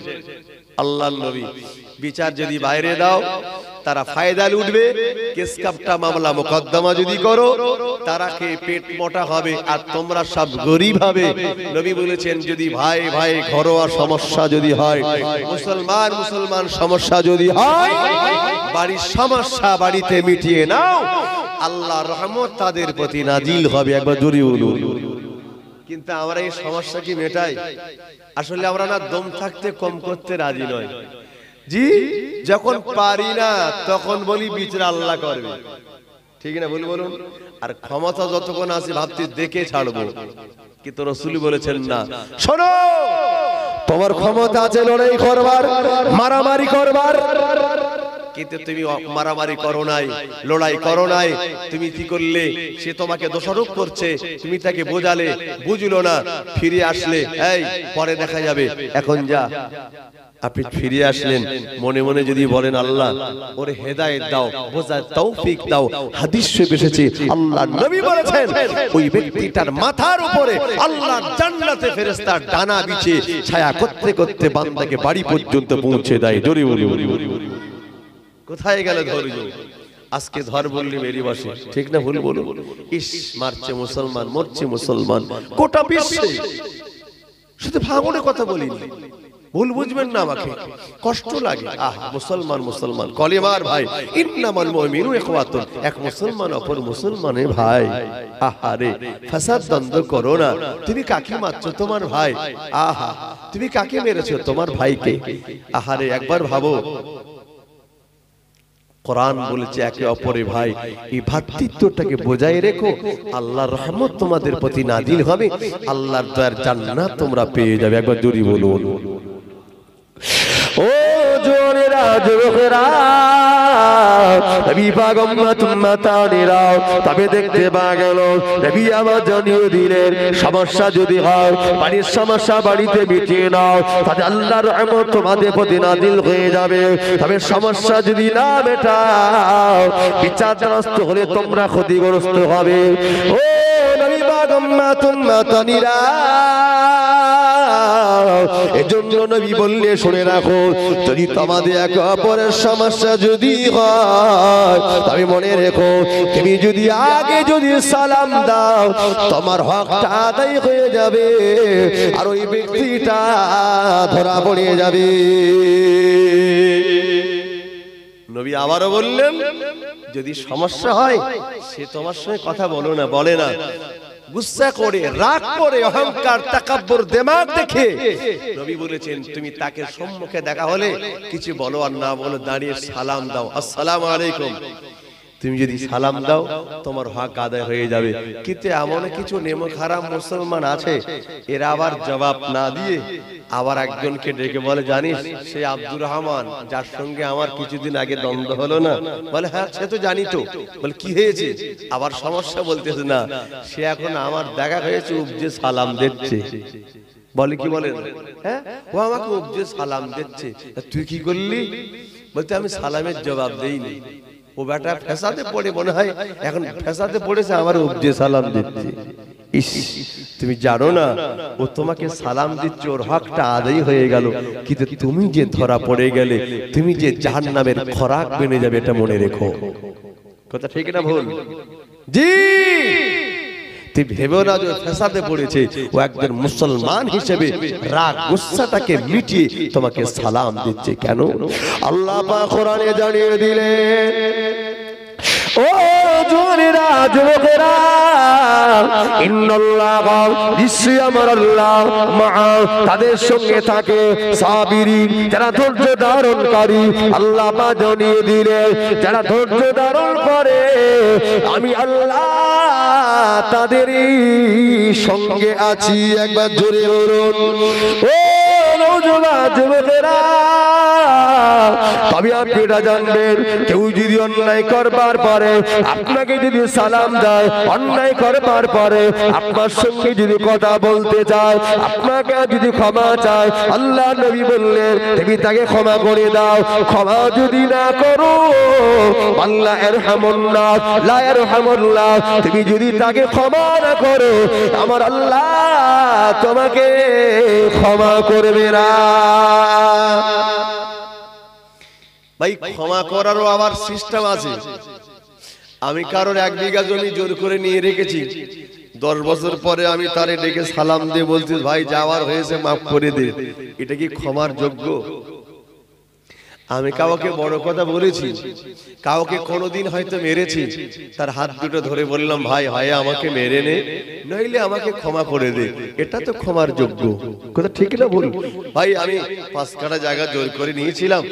আল্লাহর নবী। বিচার যদি বাইরে দাও তারা ফায়দা লুটবে, কেস কাপটা মামলা মোকদ্দমা যদি করো তারাকে পেট মোটা হবে আর তোমরা সব গরিব হবে। নবী বলেছেন যদি ভাই ভাই ঘরোয়া সমস্যা যদি হয়, মুসলমান মুসলমান সমস্যা যদি হয়, বাড়ির সমস্যা বাড়িতে মিটিয়ে নাও, আল্লাহর রহমত তাদের প্রতি নাজিল হবে। একবার জোরে বলুন। কিন্তু আমরা এই সমস্যা কি মেটাই? আসলে আমরা না দম থাকতে কম করতে রাজি নয়। জি যখন পারি না তখন বলি বিচার আল্লাহ করবে, ঠিক না? বলুন। আর ক্ষমতা যতক্ষণ আছে ভাবছি দেখে ছাড়বো, কিন্তু রাসূল বলেছেন না, শোনো তোমার ক্ষমতা আছে লড়াই করবার, মারামারি করবার, কিন্তু তুমি মারামারি করো নাই, লড়াই করো নাই, তুমি কি করলে? সে তোমাকে দোষারোপ করছে, তুমি তাকে বোঝালে, বুঝলো না, ফিরে আসলে এই পরে দেখা যাবে, এখন যা। আপনি ফিরে আসলেন, মনে মনে যদি বলেন আল্লাহ ওরে হেদায়েত দাও, বোঝার তৌফিক দাও, হাদিস শরীফে এসেছে আল্লাহর নবী বলেছেন ওই ব্যক্তিটার মাথার উপরে আল্লাহর জান্নাতে ফেরেশতা ডানা বিছিয়ে ছায়া করতে করতে বান্দাকে বাড়ি পর্যন্ত পৌঁছে দেয়। জোরে বলি। কোথায় গেল ধৈর্য? আজকে ধর বললি মেরি বসে, ঠিক না? ভুল বলো। ইস মারছে মুসলমান, মরছে মুসলমান, গোটা বিশ্বে। শুধু ভাঙনে কথা বলিনি, ভুল বুঝবেন না, আমাকে কষ্ট লাগে। মুসলমান মুসলমান কলেমার ভাই, ইন্নামাল মুমিনুনা ইখওয়াতুন, এক মুসলমান অপর মুসলমানের ভাই। আহারে ফাসাদ দ্বন্দ্ব করো না। তুমি কাকে মারছো? তোমার ভাই। আহা তুমি কাকে মেরেছো? তোমার ভাইকে। আহারে একবার ভাবো, কোরআন বলেছে একে অপরে ভাই, এই ভ্রাতৃত্বটাকে বজায় রেখো, আল্লাহর রহমত তোমাদের প্রতি নাজিল হবে, আল্লাহর দয়ার জান্নাত তোমরা পেয়ে যাবে। একবার জোরে বলুন। ও জোরেরা যুবকেরা, নবী পাক উম্মাতানিরা, তবে দেখতে পাওয়া গেল নবী আবার জানিয়ে দিলেন সমস্যা যদি হয়, বাড়ির সমস্যা বাড়িতে মিটিয়ে নাও, তাহলে আল্লাহর রহমত তোমাদের প্রতি নাজিল হয়ে যাবে। তবে সমস্যা যদি না মেটাও, বিচারগ্রস্ত হলে তোমরা ক্ষতিগ্রস্ত হবে। ও নবী পাক উম্মাতানিরা, এজন্য নবী বললে শুনে রাখো, যদি তোমাদের একে অপরের সমস্যা যদি হয় তবে মনে রেখো, তুমি যদি আগে যদি সালাম দাও তোমার হকটা আদায় হয়ে যাবে আর ওই ব্যক্তিটা ধরা পড়ে যাবে। নবী আবারও বললেন, যদি সমস্যা হয় সে তোমার সঙ্গে কথা বলে না, গুসসা করে, রাগ করে, অহংকার, তাকাব্বুর, দিমাগ দেখে নবী বলেছেন তুমি তাকে সম্মুখে দেখা হলে কিছু বলো আর না বলো দাঁড়িয়ে সালাম দাও, আসসালামু আলাইকুম। তুমি যদি সালাম দাও তোমার হক আদায় হয়ে যাবে। কিন্তু এমন কিছু নেমো খারাপ মুসলমান আছে, এরা আবার জবাব না দিয়ে আবার একজনকে ডেকে বলে, জানিস সে আব্দুর রহমান যার সঙ্গে আমার কিছুদিন আগে দ্বন্দ্ব হলো না? বলে হ্যাঁ সে তো জানি তো। বলে কি হয়েছে? আবার সমস্যা বলতেছে না, সে এখন আমার দেখা হয়েছে উপজে সালাম দিচ্ছে। বলে কি বলে, হ্যাঁ ও আমাকে উপজে সালাম দিচ্ছে, তুই কি করলি? বলতে আমি সালামের জবাব দেইনি। ও বেটা ফেসাদে পড়ে, মনে হয় এখন ফেসাদে পড়েছে, আমার উপজে সালাম দিচ্ছে। ইস, তুমি জানো না ও তোমাকে সালাম দিচ্ছে, ওর হকটা আদায় হয়ে গেল, কিন্তু তুমি যে ধরা পড়ে গেলে, তুমি যে জাহান্নামের খোরাক বেনে যাবে, এটা মনে রেখো। কথা ঠিক না ভুল? জি, তুই ভেবেও না যে ফেসাদে পড়েছে, ও একজন মুসলমান হিসেবে রাগ গুসাটাকে মিটিয়ে তোমাকে সালাম দিচ্ছে। কেন? আল্লাহ পাক কোরআনে জানিয়ে দিলেন, ও জওয়ানেরা, যুবকেরা, ইন্নাল্লাহা, নিশ্চয়ই আমার আল্লাহ, মা, তাদের সঙ্গে থাকে সাবিরিন, যারা ধৈর্য ধারণকারী। আল্লাহ পাক জানিয়ে দিলেন, যারা ধৈর্য ধারণ করে আমি আল্লাহ তাদেরই সঙ্গে আছি। একবার জোরে বলুন, ও নওজোয়ান যুবকেরা, তবে আপনি এটা জানবেন, কেউ যদি অন্যায় করবার পরে আপনাকে যদি সালাম দেয়, অন্যায় করবার পরে আপনার সঙ্গে যদি কথা বলতে চায়, আপনাকে যদি ক্ষমা চায়, আল্লাহ নবী বললেন তুমি তাকে ক্ষমা করে দাও। ক্ষমা যদি না করো, আল্লাহ ইরহামুল্লাহ লা ইরহামুল্লাহ, তুমি যদি তাকে ক্ষমা না করো, আমার আল্লাহ তোমাকে ক্ষমা করবে না। ভাই, ক্ষমা করারও আবার সিস্টেম আছে। আমি কারোর 1 বিঘা জমি জোর করে নিয়ে রেখেছি, 10 বছর পরে আমি তারে ডেকে সালাম দিয়ে বলছি, ভাই যাওয়ার হয়েছে মাফ করে দে, এটা কি ক্ষমার যোগ্য? আমি কাউকে বড় কথা বলেছি, কাউকে কোনোদিন হয়তো মেরেছি, তার হাত দুটো ধরে বললাম, ভাই হয় আমাকে মেরে নে, নইলে আমাকে ক্ষমা করে দে, এটা তো ক্ষমার যোগ্য। কথা ঠিক না ভুল? ভাই আমি 5 কাঠা জায়গা জোর করে নিয়েছিলাম,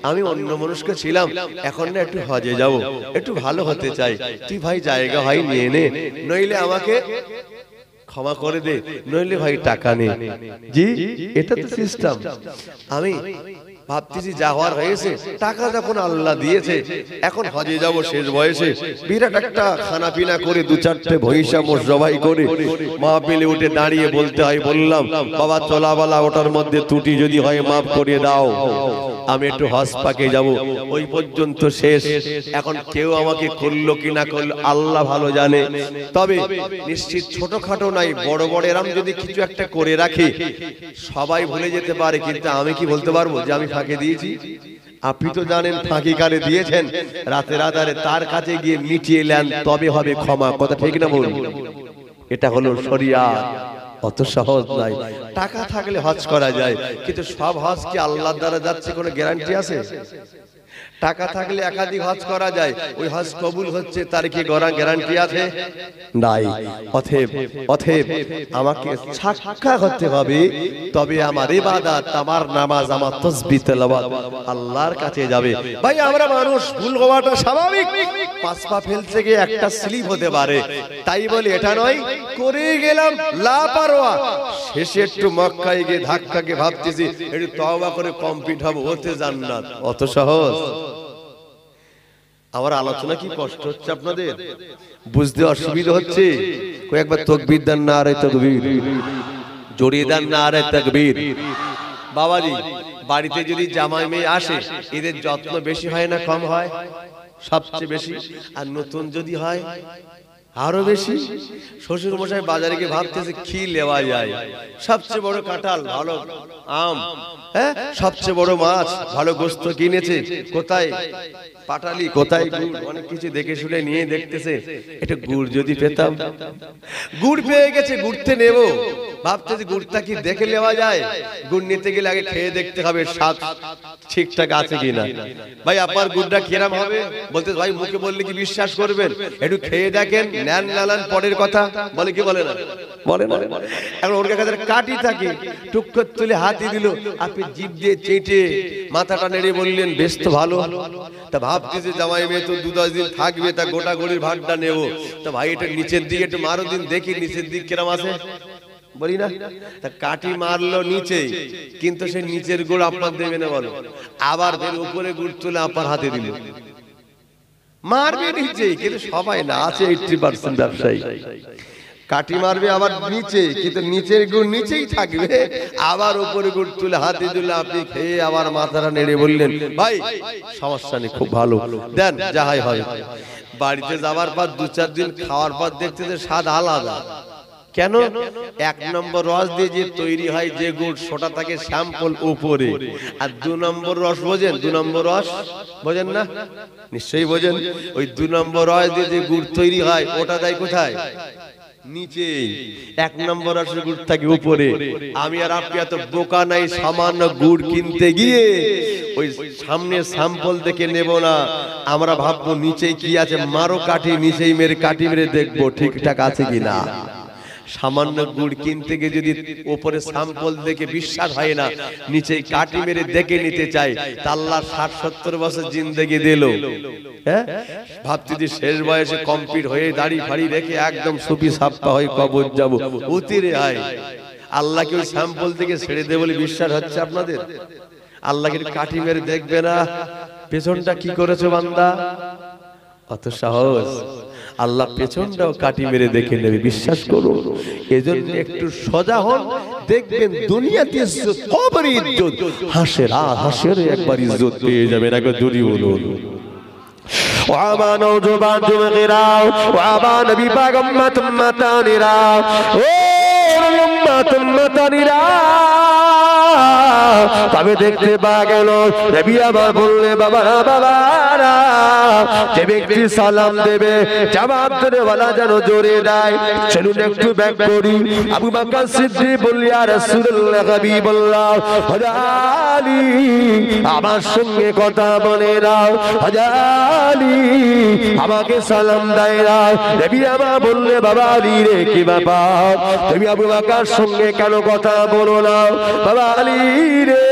আমি অন্য মানুষকে ছিলাম, এখন না একটু হজে যাব, একটু ভালো হতে চাই, তুই ভাই জায়গা হয় নিয়ে নে, নইলে আমাকে ক্ষমা করে দে, নইলে ভাই টাকা নে। জি, এটা তো সিস্টেম। আমি ভাবতেছি যা হওয়ার হয়েছে, টাকা যখন আল্লাহ দিয়েছে, এখন হজে যাব শেষ বয়সে, বিরাট একটা খানা পিনা করে 2-4টে ভৈষা মোষ জবাই করে মাহফিলে উঠে দাঁড়িয়ে বলতে হয়, বললাম বাবা চলাবালা ওটার মধ্যে ত্রুটি যদি হয় মাফ করে দাও, আমি একটু হজ পাকে যাব, ওই পর্যন্ত শেষ। এখন কেউ আমাকে করলো কি না করলো আল্লাহ ভালো জানে, তবে নিশ্চিত ছোটখাটো নাই, বড় বড় এরম যদি কিছু একটা করে রাখি সবাই ভুলে যেতে পারে, কিন্তু আমি কি বলতে পারবো যে আমি ফাঁকে দিয়েছি? আপনি তো জানেন ফাঁকি কারে দিয়েছেন, রাতে রাতারে তার কাছে গিয়ে মিটিয়ে নেন, তবে হবে ক্ষমা। কথা ঠিক না বলুন? এটা হলো শরিয়াত। অত সহজ নাই। টাকা থাকলে হজ করা যায়, কিন্তু সব হজ কি আল্লাহর দ্বারা যাচ্ছে কোনো গ্যারান্টি আছে? টাকা থাকলে একাধিক হজ করা যায়, ওই হজ কবুল হচ্ছে তার কি গ্যারান্টি আছে? নাই। অতএব আমাকে সাক্ষা করতে হবে, তবে আমার ইবাদত, আমার নামাজ, আমার তাসবিহ তেলাওয়াত আল্লাহর কাছে যাবে। ভাই আমরা মানুষ, ভুল হওয়াটা স্বাভাবিক, 5 পা ফেলতে গিয়ে একটা স্লিপ হতে পারে, তাই বলে এটা নয় করে গেলাম লাপারোয়া, শেষে একটু মক্কায় গিয়ে ধাক্কাকে ভাবতেছি একটু তওবা করে কমপ্লিট হবে, ওতে জান্নাত। অত সহজ? আমার আলোচনা কি কষ্ট হচ্ছে আপনাদের? বুঝতে অসুবিধা হচ্ছে? কয়েকবার তাকবীর দেন, নারে তাকবীর, জড়িয়ে দেন নারে তাকবীর। বাবাজি, বাড়িতে যদি জামাই মেয়ে আসে, এদের যত্ন বেশি হয় না কম হয়? সবচেয়ে বেশি। আর নতুন যদি হয়, আরো বেশি। শ্বশুর মশাই বাজারে গিয়ে ভাবতেছে কি নেওয়া যায়, সবচেয়ে বড় কাঁঠাল, ভালো আম, হ্যাঁ সবচেয়ে বড় মাছ, ভালো গোস্ত কিনেছে, কোথায় পাটালি, কোথায় গুড়, অনেক কিছু দেখে শুনে নিয়ে দেখতেছে এটা গুড় যদি পেতাম। গুড় পেয়ে গেছে, গুড়তে নেব, ভাবতেছে গুড়টা কি দেখে নেওয়া যায়, গুড় নিতে গেলে আগে খেয়ে দেখতে হবে স্বাদ ঠিকঠাক আছে কিনা। ভাই আপনার গুড়টা কিরম হবে, বলতে ভাই মুখে বললে কি বিশ্বাস করবেন, একটু খেয়ে দেখেন, নেন নালান পরের কথা, বলে কি বলে না, বলে না। এখন ওর কাছে কাটি থাকে, টুক করে তুলে হাতি দিল, আপনি জিভ দিয়ে চেটে মাথাটা নেড়ে বললেন বেশ তো ভালো। তা ভাবতেছে জামাই মেয়ে তো 2-10 দিন থাকবে, তা গোটা গড়ির ভাতটা নেবো, তা ভাই এটা নিচের দিকে একটু মারো দিন দেখি নিচের দিক কিরম আছে, বলি না। তা কাটি মারলো নিচে, কিন্তু সে নিচের গুড় আপনার দেবে না বলো, আবার ফের উপরে গুড় তুলে আপনার হাতে দিল, মারবে নিচে, কিন্তু সবাই না, আছে 80% ব্যবসায়ী কাটি মারবে আবার নিচে, কিন্তু নিচের গুড় নিচেই থাকবে, আবার উপরে গুড় তুলে হাতে দিলে আপনি খেয়ে আবার মাথাটা নেড়ে বললেন ভাই সমস্যা নেই খুব ভালো, দেন যাহাই হয়। বাড়িতে যাওয়ার পর 2-4 দিন খাওয়ার পর দেখতে যে স্বাদ আলাদা। কেন? 1 নম্বর রস দিয়ে যে তৈরি হয় যে গুড়, সেটা থাকে স্যাম্পল উপরে, আর 2 নম্বর রস বোঝেন, 2 নম্বর রস বোঝেন না, নিশ্চয়ই বোঝেন। ওই 2 নম্বর রস দিয়ে যে গুড় তৈরি হয় ওটা দেয় কোথায়, নিচে। 1 নম্বর রসের গুড় থাকে উপরে। আমি আর আপনি এত বোকা নাই, সামান্য গুড় কিনতে গিয়ে ওই সামনে স্যাম্পল দেখে নেব না, আমরা ভাববো নিচে কি আছে, মারো কাঠি, নিচেই মেরে কাঠি মেরে দেখবো ঠিকঠাক আছে কিনা। সামান্য গুড় কিনতে গিয়ে যদি উপরে স্যাম্পল দেখে বিশ্বাস হয় না, নিচে কাটি মেরে দেখে নিতে চাই, তা আল্লাহ 60-70 বছর জিন্দেগি দিল, হ্যাঁ ভাবছি যে শেষ বয়সে কমপ্লিট হয়ে দাড়ি ফাড়ি রেখে একদম সুফি সাপ্পা হয়ে কবর যাব, অতিরে আয় আল্লাহকে ওই স্যাম্পল থেকে ছেড়ে দেবে বলে বিশ্বাস হচ্ছে আপনাদের? আল্লাহকে কাটি মেরে দেখবে না পেছনটা কি করেছো বান্দা, অত সাহস? আল্লাহ পেছনটাও কাটি মেরে দেখে নেবে, বিশ্বাস করো। এজন্য একটু সজা হন, দেখবেন দুনিয়াতে ইজ্জত, কবরে ইজ্জত, হাসের একবার ইজ্জত পেয়ে যাবেন। একবার জোরে বলুন ওয়াবা নওজোবান যুবকেরাও, ওয়াবা নবী পাক উম্মাতানিরা, ও উম্মাতানিরা, তবে দেখতে পাওয়া গেল নবী আবার বললে বাবারা, যে ব্যক্তি সালাম দেবে জবাব দেবে ওয়ালা যেন জোরে দেয়। চলুন একটু ব্যাক করি। আবু বকর সিদ্দিক বলল ইয়া রাসূলুল্লাহ, হাবিবাল্লাহ, হাজালি আমার সঙ্গে কথা বলে নাও, হাজালি আমাকে সালাম দেয় না। নবী আমার বললে বাবা আলী রে কি ব্যাপার, তুমি আবু বকর সঙ্গে কেন কথা বলো না? বাবা আলী রে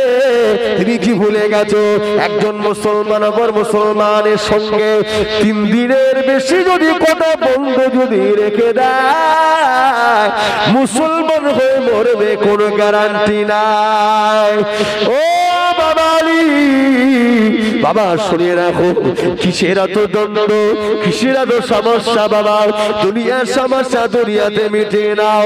তুমি কি ভুলে গেছো, একজন মুসলমান অপর মুসলমানের সঙ্গে 3 দিনের বেশি যদি কথা বন্ধ যদি রেখে দেয়, মুসলমান হয়ে মরবে কোনো গ্যারান্টি নাই। ও বাবা আলী, বাবা শুনে রাখো, কিসের এত দ্বন্দ্ব, কিসের এত সমস্যা বাবা, দুনিয়ার সমস্যা দুনিয়াতে মিটে নাও।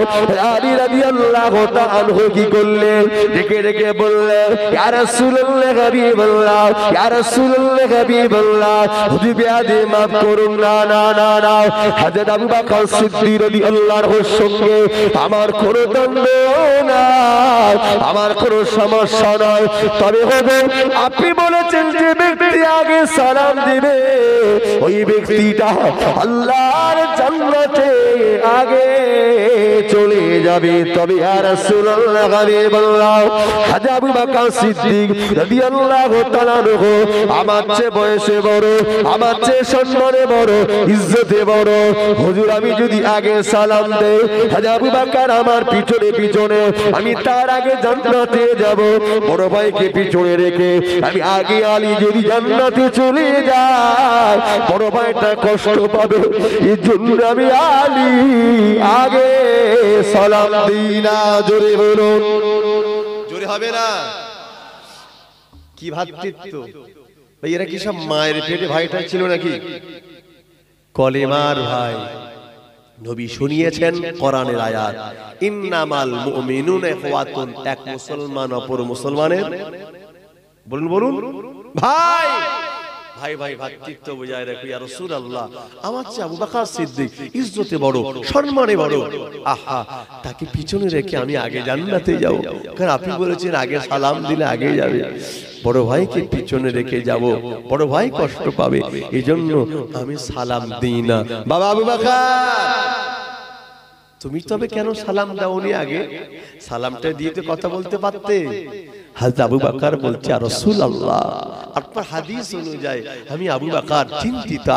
আলী রাদিয়াল্লাহু তাআলা কি করলেন, ডেকে ডেকে বললেন ইয়া রাসূলুল্লাহ, হাবিবাল্লাহ, ইয়া রাসূলুল্লাহ, হাবিবাল্লাহ, হুজুর বিয়াদে মাফ করুন না না না না। হযরত আবু বকর সিদ্দিক রাদিয়াল্লাহু সঙ্গে আমার কোনো দ্বন্দ্ব নাই, আমার কোনো সমস্যা নয়, তবে হবে আপনি বলেছেন যে ব্যক্তি আগে সালাম দিবে ওই ব্যক্তিটা আল্লাহর জান্নাতে আগে চলে যাবে। তবে ইয়া রাসূলুল্লাহ, হাবিবাল্লাহ, হযরত আবু বকর সিদ্দিক রাদিয়াল্লাহু তাআলা আনহু আমার চেয়ে বয়সে বড়, আমার চেয়ে সম্মানে বড়, ইজ্জতে বড়, হুজুর আমি যদি আগে সালাম দেই, হযরত আবু বকর আমার পিছনে পিছনে, আমি তার আগে জান্নাতে যাব। বড় ভাইকে পিছনে রেখে আমি আগে আলী যদি জান্নাতে চলে যায়, বড় ভাইটা কষ্ট পাবে, এই জন্য আমি আলী আগে সালাম দিই না। জোরে বলুন, জোরে হবে না? কি ভাতৃত্ব ভাই, এরা কি সব মায়ের পেটে ভাইটা ছিল নাকি? কলেমার ভাই। নবী শুনিয়েছেন কোরআনের আয়াত, ইন্নামাল মুমিনুনা ইখওয়াতুন, এক মুসলমান অপর মুসলমানের, বলুন বলুন ভাই, ভাই ভাই ভাতৃত্ব বজায় রাখো ইয়া রাসূলুল্লাহ। আমার চেয়ে আবু বকর সিদ্দিক ইজ্জতে বড়, সম্মানে বড়, আহা তাকে পিছনে রেখে আমি আগে জান্নাতে যাব, কারণ আপনি বলেছেন আগে সালাম দিলে আগে যাবে। বড় ভাইকে পিছনে রেখে যাব, বড় ভাই কষ্ট পাবে, এজন্য আমি সালাম দিই না। বাবা আবু বকর, তুমি তবে কেন সালাম দাওনি আগে? সালামটা দিয়ে তো কথা বলতে পারতে। হযরত আবু বকর বলছে, ইয়া রাসূলুল্লাহ, আপনার হাদিস অনুযায়ী আমি আবু বকর চিন্তিত।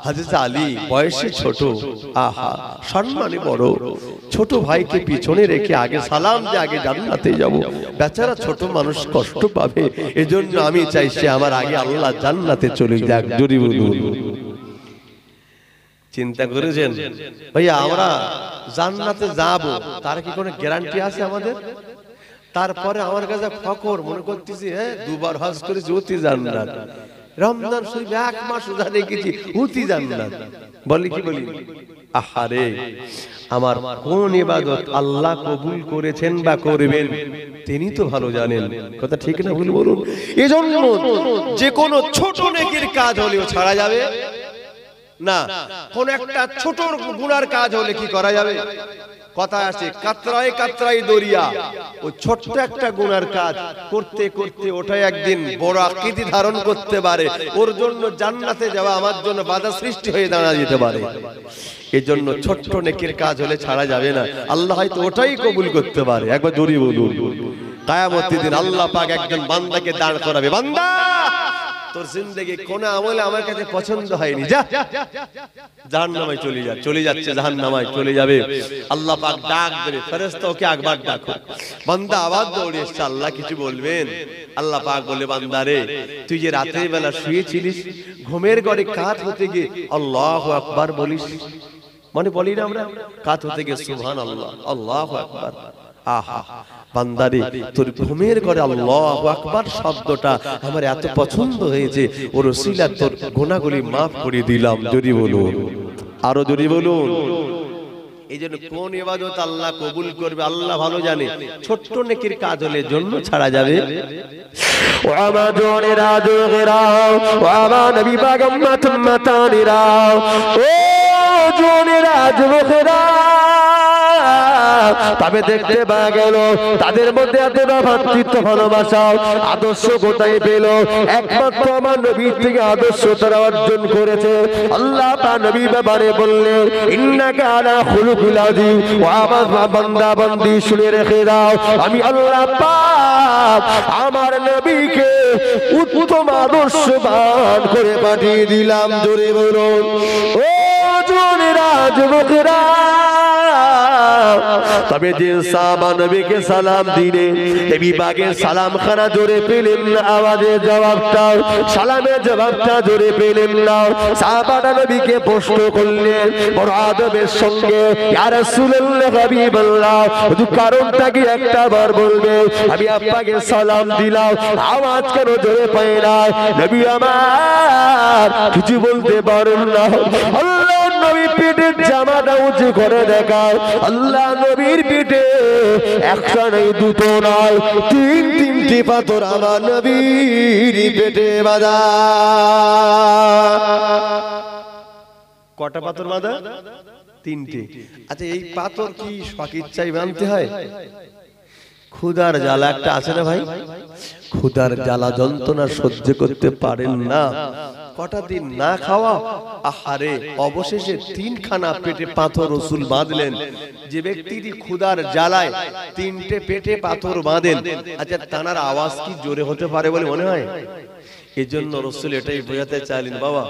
হযরত আলী বয়সে ছোট, আহা সম্মানে বড়, ছোট ভাইকে পিছনে রেখে আগে সালাম দিয়ে আগে জান্নাতে যাব, বেচারা ছোট মানুষ কষ্ট পাবে, এজন্য আমি চাই সে আমার আগে আল্লাহ জান্নাতে চলে যাক। জোরে বলুন। চিন্তা করেছেন ভাইয়া, আমরা জান্নাতে যাব তার কি কোনো গ্যারান্টি আছে আমাদের? তারপরে আমার কাছে ফকর মনে করতেছি, হ্যাঁ দুবার হজ করেছি অতি জান্নাত, রমজান শরীফ এক মাস রোজা রেখেছি অতি জান্নাত, বলি কি বলি? আহারে, আমার কোন ইবাদত আল্লাহ কবুল করেছেন বা করবেন তিনি তো ভালো জানেন। কথা ঠিক না ভুল বলুন? এজন্য যে কোনো ছোট নেকির কাজ হলেও ছাড়া যাবে না, কোন একটা ছোট গুনার কাজ হলে কি করা যাবে? কথা আছে, কাতরায় কাতরায় দরিয়া। ওই ছোট্ট একটা গুনার কাজ করতে করতে ওটাই একদিন বড় আকৃতি ধারণ করতে পারে, ওর জন্য জান্নাতে যাওয়া আমার জন্য বাধা সৃষ্টি হয়ে দাঁড়া যেতে পারে। এই জন্য ছোট্ট নেকির কাজ হলে ছাড়া যাবে না, আল্লাহ হয়তো ওটাই কবুল করতে পারে। একবার জোরে বলুন। কিয়ামতের দিন আল্লাহ পাক একজন বান্দাকে দাঁড় করাবে, বান্দা তোর জিন্দেগি কোন আমলে আমার কাছে পছন্দ হয়নি, যা জাহান্নামে চলে যা। চলে যাচ্ছে জাহান্নামে চলে যাবে, আল্লাহ পাক ডাক দেবে, ফেরেশতা ওকে একবার ডাকো। বান্দা আওয়াজ দৌড়ে এসে আল্লাহ কিছু বলবেন। আল্লাহ পাক বলে, বান্দা রে তুই যে রাতের বেলা শুয়েছিলিস, ঘুমের ঘরে কাত হতে গিয়ে আল্লাহু আকবার বলিস, মানে বলি না আমরা কাত হতে গিয়ে সুবহানাল্লাহ আল্লাহু আকবার। আহা বান্দারে, তোর ঘুমের ঘরে আল্লাহু আকবার শব্দটা আমার এত পছন্দ হয়েছে, ওর ওসিলা তোর গুনাহগুলি maaf করে দিলাম। জোরে বলুন, আরো জোরে বলুন। এই জন্য কোন ইবাদত আল্লাহ কবুল করবে আল্লাহ ভালো জানে। ছোট্ট নেকির কাজ হলে জন্য ছাড়া যাবে। ও আমার জনেরা জোগেরা, ও আমার নবী পাক উম্মতানিরা, ও জনেরা যুবকেরা, তবে দেখতে পাওয়া গেল তাদের মধ্যে এতটা ভ্রাতৃত্ব ভালোবাসা আদর্শ কোথায় পেল? একমাত্র আমার নবীর থেকে আদর্শ তারা অর্জন করেছে। আল্লাহ পাক নবী ব্যাপারে বললেন, ইন্নাকা আলা খুলুকিল আযীম। ও আমার বান্দা বান্দি শুনে রেখে দাও, আমি আল্লাহ পাক আমার নবীকে উত্তম আদর্শবান করে পাঠিয়ে দিলাম। জোরে বলুন। ও জোনেরা যুবকেরা, তবে যে সাহাবা নবীকে সালাম দিলে নবী পাকের সালাম খানা জোরে পেলেন না, আওয়াজের জবাবটা সালামের জবাবটা জোরে পেলেন না। সাহাবারা নবীকে প্রশ্ন করলেন বড় আদবের সঙ্গে, ইয়া রাসূলুল্লাহ হাবিবাল্লাহ, কারণটা কি একটা বার বলবে? আমি আপনাকে সালাম দিলাম, আওয়াজ কেন জোরে পাই না? নবী আমার কিছু বলতে পারেন না। আল্লাহ নবী পিঠের জামাটা উঁচু করে দেখাও, আল্লাহ নবীর পিঠে একটা নয় দুটো নয় তিনটি পাথর আমার নবীর পেটে বাঁধা। কটা পাথর বাঁধা? তিনটে। আচ্ছা এই পাথর কি স্বইচ্ছায় বাঁধতে হয়? ক্ষুধার জ্বালা একটা আছে না ভাই, ক্ষুধার জ্বালা যন্ত্রণা সহ্য করতে পারেন না, কটা দিন না খাওয়া, আহারে অবশেষে তিনখানা পেটে পাথর রাসূল বাঁধলেন। যে ব্যক্তিটি ক্ষুধার জ্বালায় তিনটে পেটে পাথর বাঁধেন, আচ্ছা তানার আওয়াজ কি জোরে হতে পারে বলে মনে হয়? এজন্য রাসূল এটাই বোঝাতে চাইলেন, বাবা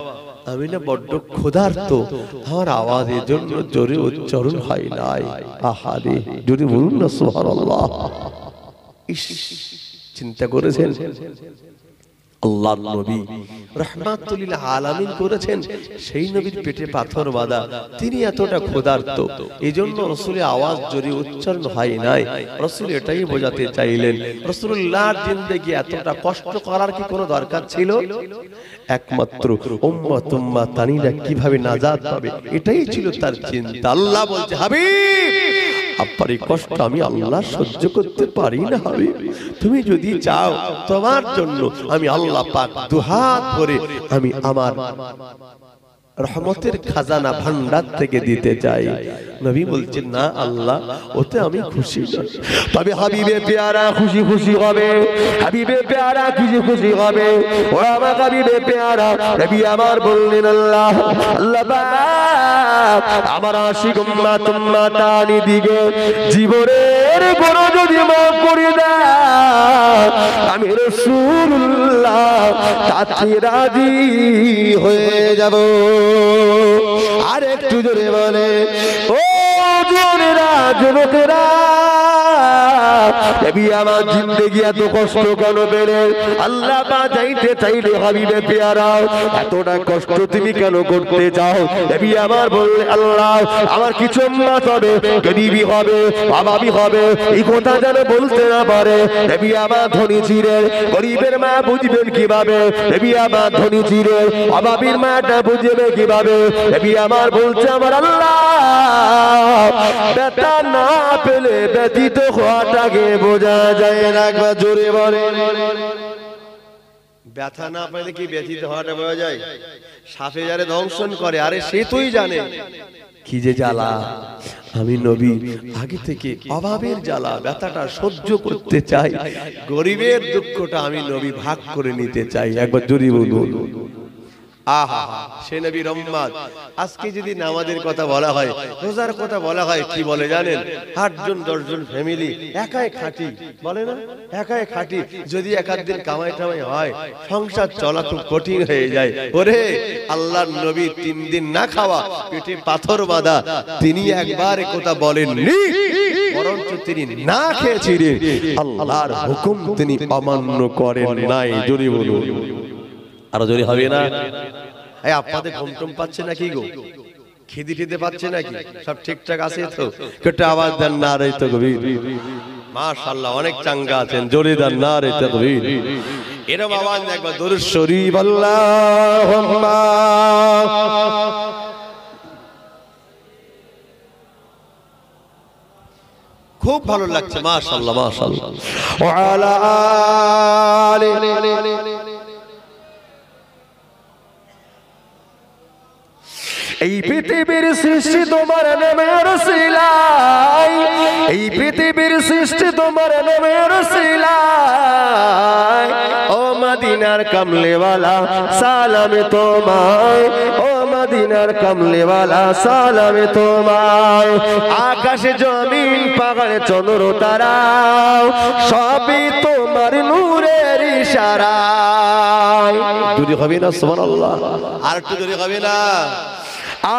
আমি না বড্ড ক্ষুধার্ত, আমার আওয়াজ এজন্য জোরে উচ্চারণ হয় নাই। আহারে জোরে বলুন না সুবহানাল্লাহ। চিন্তা করেছেন আল্লাহর নবী রাহমাতুল লিল আলামিন করেছেন, সেই নবীর পেটে পাথর বাঁধা, তিনি এতটা ক্ষুধার্ত, এজন্য রাসূলের আওয়াজ জোরে উচ্চারণ হয় নাই। রাসূল এটাই বোঝাতে চাইলেন রাসূলুল্লাহর জিন্দেগি এতটা কষ্ট করার কি কোনো দরকার ছিল? একমাত্র উম্মতানিরা কিভাবে নাজাত পাবে এটাই ছিল তার চিন্তা। আল্লাহ বলছে, হাবিব আপনার এই কষ্ট আমি আল্লাহ সহ্য করতে পারি না হাবিব, তুমি যদি চাও তোমার জন্য আমি আল্লাহ পাক দুহাত ভরে আমি আমার রহমতের খাজানা ভান্ডার থেকে দিতে চাই। নবী বলছেন না আল্লাহ, ওতে আমি খুশি না। তবে হাবিবে পেয়ারা খুশি খুশি হবে, হাবিবে পেয়ারা খুশি খুশি হবে। ও আমার হাবিবে পেয়ারা, নবী আমার বললেন আল্লাহ আল্লাহ পাক আমার আশিক উম্মত উম্মতানি দিকে জীবনের গুনাহ যদি মাফ করে দেয়, আমি রাসূলুল্লাহ তাতে রাজি হয়ে যাব। আর একটু জোরে বলে, ও জোরেরা যুবকেরা, নবী আমার জিন্দেগি এত কষ্ট কেন পেলে? আল্লাহ পা যাইতে চাইলে হাবিবে পেয়ারা এতটা কষ্ট তুমি কেন করতে চাও? নবী আমার বললে আল্লাহ আমার কিছু উম্মত হবে, গরিবী হবে, অভাবী হবে, এই কথা যেন বলতে না পারে। নবী আমার ধনী ছিলেন, গরিবের মা বুঝবেন কিভাবে? নবী আমার ধনী ছিলেন, অভাবীর মাটা বুঝবে কিভাবে? নবী আমার বলছে আমার আল্লাহ ব্যথা না পেলে ব্যথিত হওয়াটাকে বোঝা যায় না। একবার জোরে বলে, ব্যথা না পেলে কি ব্যথিত হওয়াটা বোঝা যায়? সাপে যারে দংশন করে, আরে সে তুই জানে কি যে জ্বালা। আমি নবী আগে থেকে অভাবের জ্বালা ব্যথাটা সহ্য করতে চাই, গরিবের দুঃখটা আমি নবী ভাগ করে নিতে চাই। একবার জোরে বলুন আহা, সে নবী রহমত। আজকে যদি নামাজের কথা বলা হয়, রোজার কথা বলা হয়, কি বলে জানেন? 8 জন 10 জন ফ্যামিলি একাই খাটি, বলে না একাই খাটি। যদি একাদ দিন কামাই টামাই হয়, সংসার চলা খুব কঠিন হয়ে যায়। ওরে আল্লাহর নবী 3 দিন না খাওয়া, পেটে পাথর বাঁধা, তিনি একবার কথা বলেননি, বরঞ্চ তিনি না খেয়েছিলেন, আল্লাহর হুকুম তিনি অমান্য করেন নাই। জোরে বলুন, আরো জোরে হবে না? এই আপনাদের ঘুম টুম পাচ্ছে নাকি গো? খিদি টিদে পাচ্ছে নাকি? সব ঠিকঠাক আছে তো? কেটে আওয়াজ দেন না রে তাকবীর। মাশাআল্লাহ, অনেক চাঙ্গা আছেন, জোরে দেন না রে তাকবীর। এরকম আওয়াজ একবার দরুদ শরীফ আল্লাহুম্মা। খুব ভালো লাগছে, মাশাআল্লাহ মাশাআল্লাহ। ওয়া আলা আলি, এই পৃথিবীর সৃষ্টি তোমার নামের সিলাই, এই পৃথিবীর সৃষ্টি তোমার নামের সিলাই। ও মদিনার কমলেওয়ালা সালামে তোমায়, ও মদিনার কমলেওয়ালা সালামে তোমায়। আকাশ জমিন পাহাড় চন্দ্র তারা সবই তোমার নূরের ইশারায়। জোরে হবে না সুবহানাল্লাহ? আর একটু জোরে হবে না?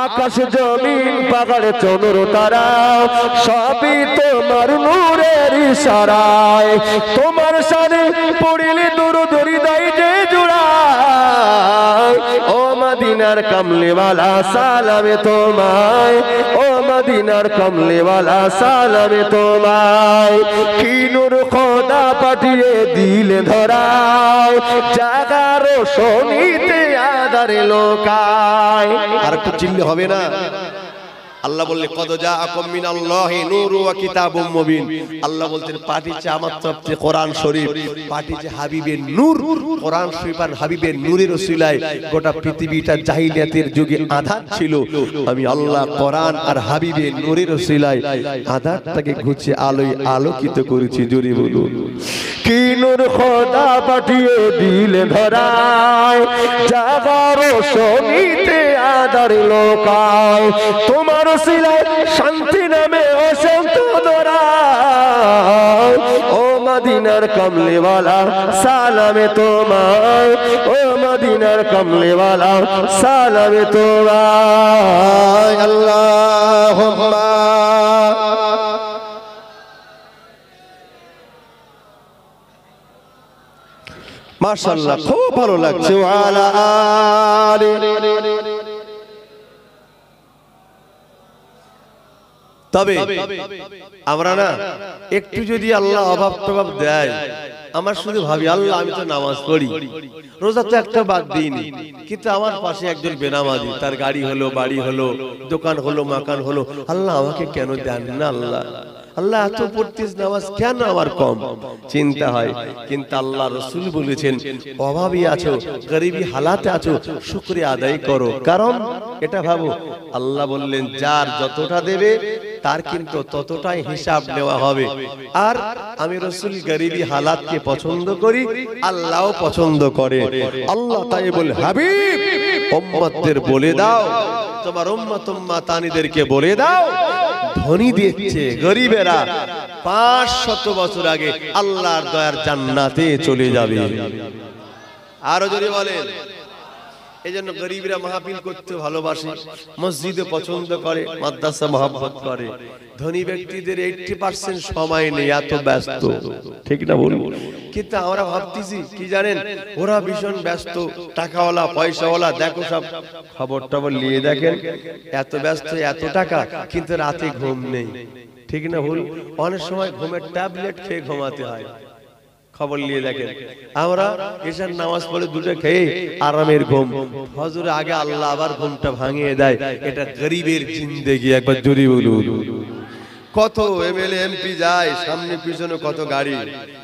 আকাশ জমিন পাহাড় চন্দ্র তারা সবই তোমার নূরের ইশারায়। তোমার শানে পড়িলে দরুদ হৃদয় যে জুড়ায়। ও মদিনার কমলেওয়ালা সালামে তোমায়, ও মদিনার কমলেওয়ালা সালামে তোমায়। কি নূর খোদা পাঠিয়ে দিলে ধরায়, জাগার শোনিতে আদারে লোকায়। আর একটু চিল্লে হবে না? আল্লাহ বললে কদ জাআকুম মিনাল্লাহি নূরু ওয়া কিতাবুম মুবিন। আল্লাহ বলতেন পাঠিয়েছে আমার তরফ থেকে কোরআন শরীফ, পাঠিয়েছে হাবিবের নূর। কোরআন শরীফ আর হাবিবের নূরের ওসিলায় গোটা পৃথিবীটা জাহিলিয়াতের যুগে আঁধার ছিল, আমি আল্লাহ কোরআন আর হাবিবের নূরের ওসিলায় আঁধারটাকে ঘুচিয়ে আলোয় আলোকিত করেছি। জোরে বলুন, কি নূর খোদা পাঠিয়ে দিলে ধরায়, জাগার শোনিতে আদার লোকায়। তোমার সিলায় শান্তি নামে অশান্ত ধরায়। ও মদিনার কমলেওয়ালা সালামে তোমায়, ও মদিনার কমলেওয়ালা সালামে তোমায়। আল্লাহুম্মা। মাশাআল্লাহ, খুব ভালো লাগছে। ওয়া আলা আলি। তবে আমরা না একটু যদি আল্লাহ অভাব টভাব দেয়, আমার শুধু ভাবি আল্লাহ আমি তো নামাজ পড়ি, রোজা তো একটা বাদ দিইনি, কিন্তু আমার পাশে একজন বেনামাজি, তার গাড়ি হলো, বাড়ি হলো, দোকান হলো, মাকান হলো, আল্লাহ আমাকে কেন দেন না? আল্লাহ আল্লাহ এত পড়তিস নামাজ কেন আমার কম? চিন্তা হয়। কিন্তু আল্লাহ রাসূল বলেছেন অভাবী আছো, গরিবী হালাতে আছো, শুকরিয়া আদায় করো। কারণ এটা ভাবো, আল্লাহ বললেন যার যতটা দেবে তার কিন্তু ততটাই হিসাব নেওয়া হবে। আর আমি রাসূল গরিবী হালাতকে পছন্দ করি, আল্লাহও পছন্দ করে। আল্লাহ তাই বলে হাবিব উম্মতদের বলে দাও, তোমার উম্মত উম্মাতানিদেরকে বলে দাও, ধনী দিচ্ছে গরিবেরা 500 বছর আগে আল্লাহর দয়ার জান্নাতে চলে যাবে। আরো যদি বলেন, এই জন্য গরিবরা মাহফিল করতে ভালোবাসে, মসজিদে পছন্দ করে, মাদ্রাসা মহব্বত করে। ধনী ব্যক্তিদের 80% সময় নেই, এত ব্যস্ত, ঠিক না বলুন? কিন্তু আমরা ভাবতেছি কি জানেন, ওরা ভীষণ ব্যস্ত, টাকাওয়ালা পয়সাওয়ালা, দেখো সব খবর টবর নিয়ে দেখেন, এত ব্যস্ত, এত টাকা, কিন্তু রাতে ঘুম নেই, ঠিক না ভুল? অনেক সময় ঘুমের ট্যাবলেট খেয়ে ঘুমাতে হয়। খবর নিয়ে দেখেন, আমরা এশার নামাজ পড়ে দুটো খেয়ে আরামের ঘুম, ফজরের আগে আল্লাহ আবার ঘুমটা ভাঙিয়ে দেয়। এটা গরিবের জিন্দেগি, একবার জোরে বলুন। কত এমএলএ এমপি যায়, সামনে পিছনে কত গাড়ি,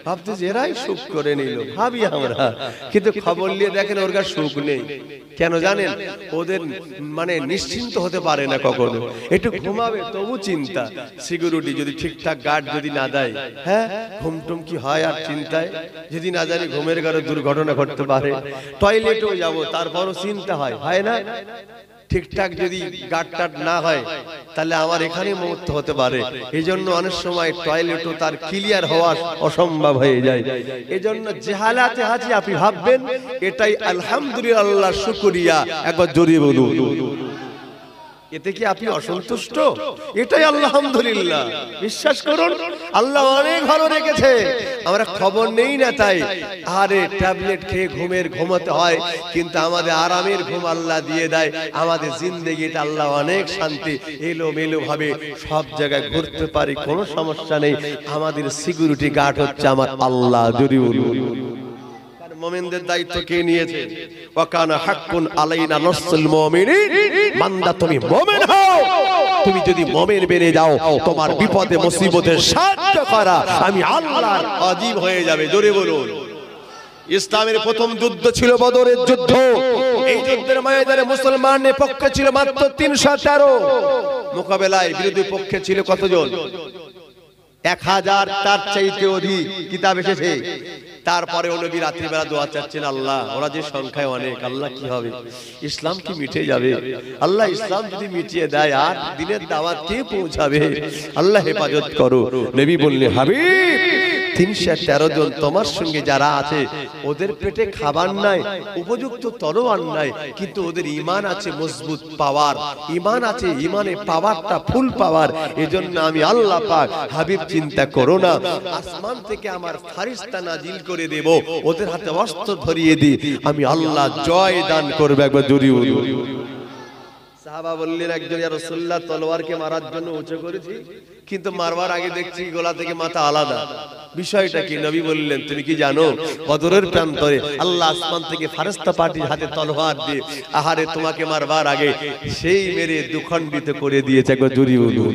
ভাবতেছি এরাই সুখ করে নিল, ভাবি আমরা, কিন্তু খবর নিয়ে দেখেন ওর কাছে সুখ নেই। কেন জানেন? ওদের মানে নিশ্চিন্ত হতে পারে না কখনো, একটু ঘুমাবে তবু চিন্তা, সিকিউরিটি যদি ঠিকঠাক গার্ড যদি না দেয়, হ্যাঁ ঘুমটুম কি হয় আর চিন্তায়, যদি না জানি ঘুমের ঘরে দুর্ঘটনা ঘটতে পারে, টয়লেটেও যাবো তারপরও চিন্তা হয় না? ঠিকঠাক যদি গার্ড টাট না হয় তাহলে আমার এখানে মৃত্যু হতে পারে। এই জন্য অনেক সময় টয়লেটও তার ক্লিয়ার হওয়া অসম্ভব হয়ে যায়। এই জন্য যে হালাতে আছি আপনি ভাববেন এটাই আলহামদুলিল্লাহ, শুকরিয়া, একবার জোরে বলুন। এতে কি আপনি অসন্তুষ্ট? এটাই আলহামদুলিল্লাহ। বিশ্বাস করুন আল্লাহ অনেক ভালো রেখেছে, আমরা খবর নেই না তাই আরে ট্যাবলেট খেয়ে ঘুমাতে হয়, কিন্তু আমাদের আরামের ঘুম আল্লাহ দিয়ে দেয়। আমাদের জিন্দেগিটা আল্লাহ অনেক শান্তি, এলোমেলো ভাবে সব জায়গায় ঘুরতে পারি, কোনো সমস্যা নেই। আমাদের সিকিউরিটি গার্ড হচ্ছে আমার আল্লাহ। জোরে বলুন। মুমিনদের দায়িত্ব কে নিয়েছে? ওয়াকানা হাক্কুন আলাইনা নাসরুল মুমিনিন। বান্দা তুমি মুমিন হও, তুমি যদি মুমিন বেনে যাও, তোমার বিপদে মুসিবতে সাহায্য করা আমি আল্লাহর ওয়াজিব হয়ে যাবে। জোরে বলুন। ইসলামের প্রথম যুদ্ধ ছিল বদরের যুদ্ধ। এই যুদ্ধের ময়দানে মুসলমানের পক্ষে ছিল মাত্র 313, মোকাবেলায় বিরোধী পক্ষে ছিল কতজন? 1000, তার চাইতে অধিক কিতাব এসেছে। তারপরে নবী রাত্রি বেলা দোয়া চাচ্ছেন, আল্লাহ ওরা যে সংখ্যায় অনেক, আল্লাহ কি হবে, ইসলাম কি মিটে যাবে? আল্লাহ ইসলাম যদি মিটিয়ে দেয় আর দিনের দাওয়াত কে পৌঁছাবে? আল্লাহ হেফাজত করো। নবী বললেন, হাবিব 313 জন তোমার সঙ্গে যারা আছে ওদের পেটে খাবার নাই, উপযুক্ত তলোয়ার নাই, কিন্তু ওদের ঈমান আছে মজবুত পাওয়ার, ঈমান আছে, ঈমানে পাওয়ারটা ফুল পাওয়ার। এজন্য আমি আল্লাহ পাক, হাবিব চিন্তা করো না, আসমান থেকে আমার ফারিস্তা নাজিল করে দেব, ওদের হাতে অস্ত্র ধরিয়ে দি, আমি আল্লাহ জয় দান করব। একবার জোরে বলুন। সাহাবা বললেন, একজন ইয়া রাসূলুল্লাহ তলোয়ারকে মারার জন্য উঁচু করেছি, কিন্তু মারবার আগে দেখছি গলা থেকে মাথা আলাদা, বিষয়টা কি? নবী বললেন, তুমি কি জানো বদরের প্রান্তরে আল্লাহ আসমান থেকে ফেরেশতা পাঠিয়ে হাতে তলোয়ার দিয়ে আহারে তোমাকে মারবার আগে সেই মেরে দুখণ্ডিত করে দিয়েছে। একবার জোরে বলুন।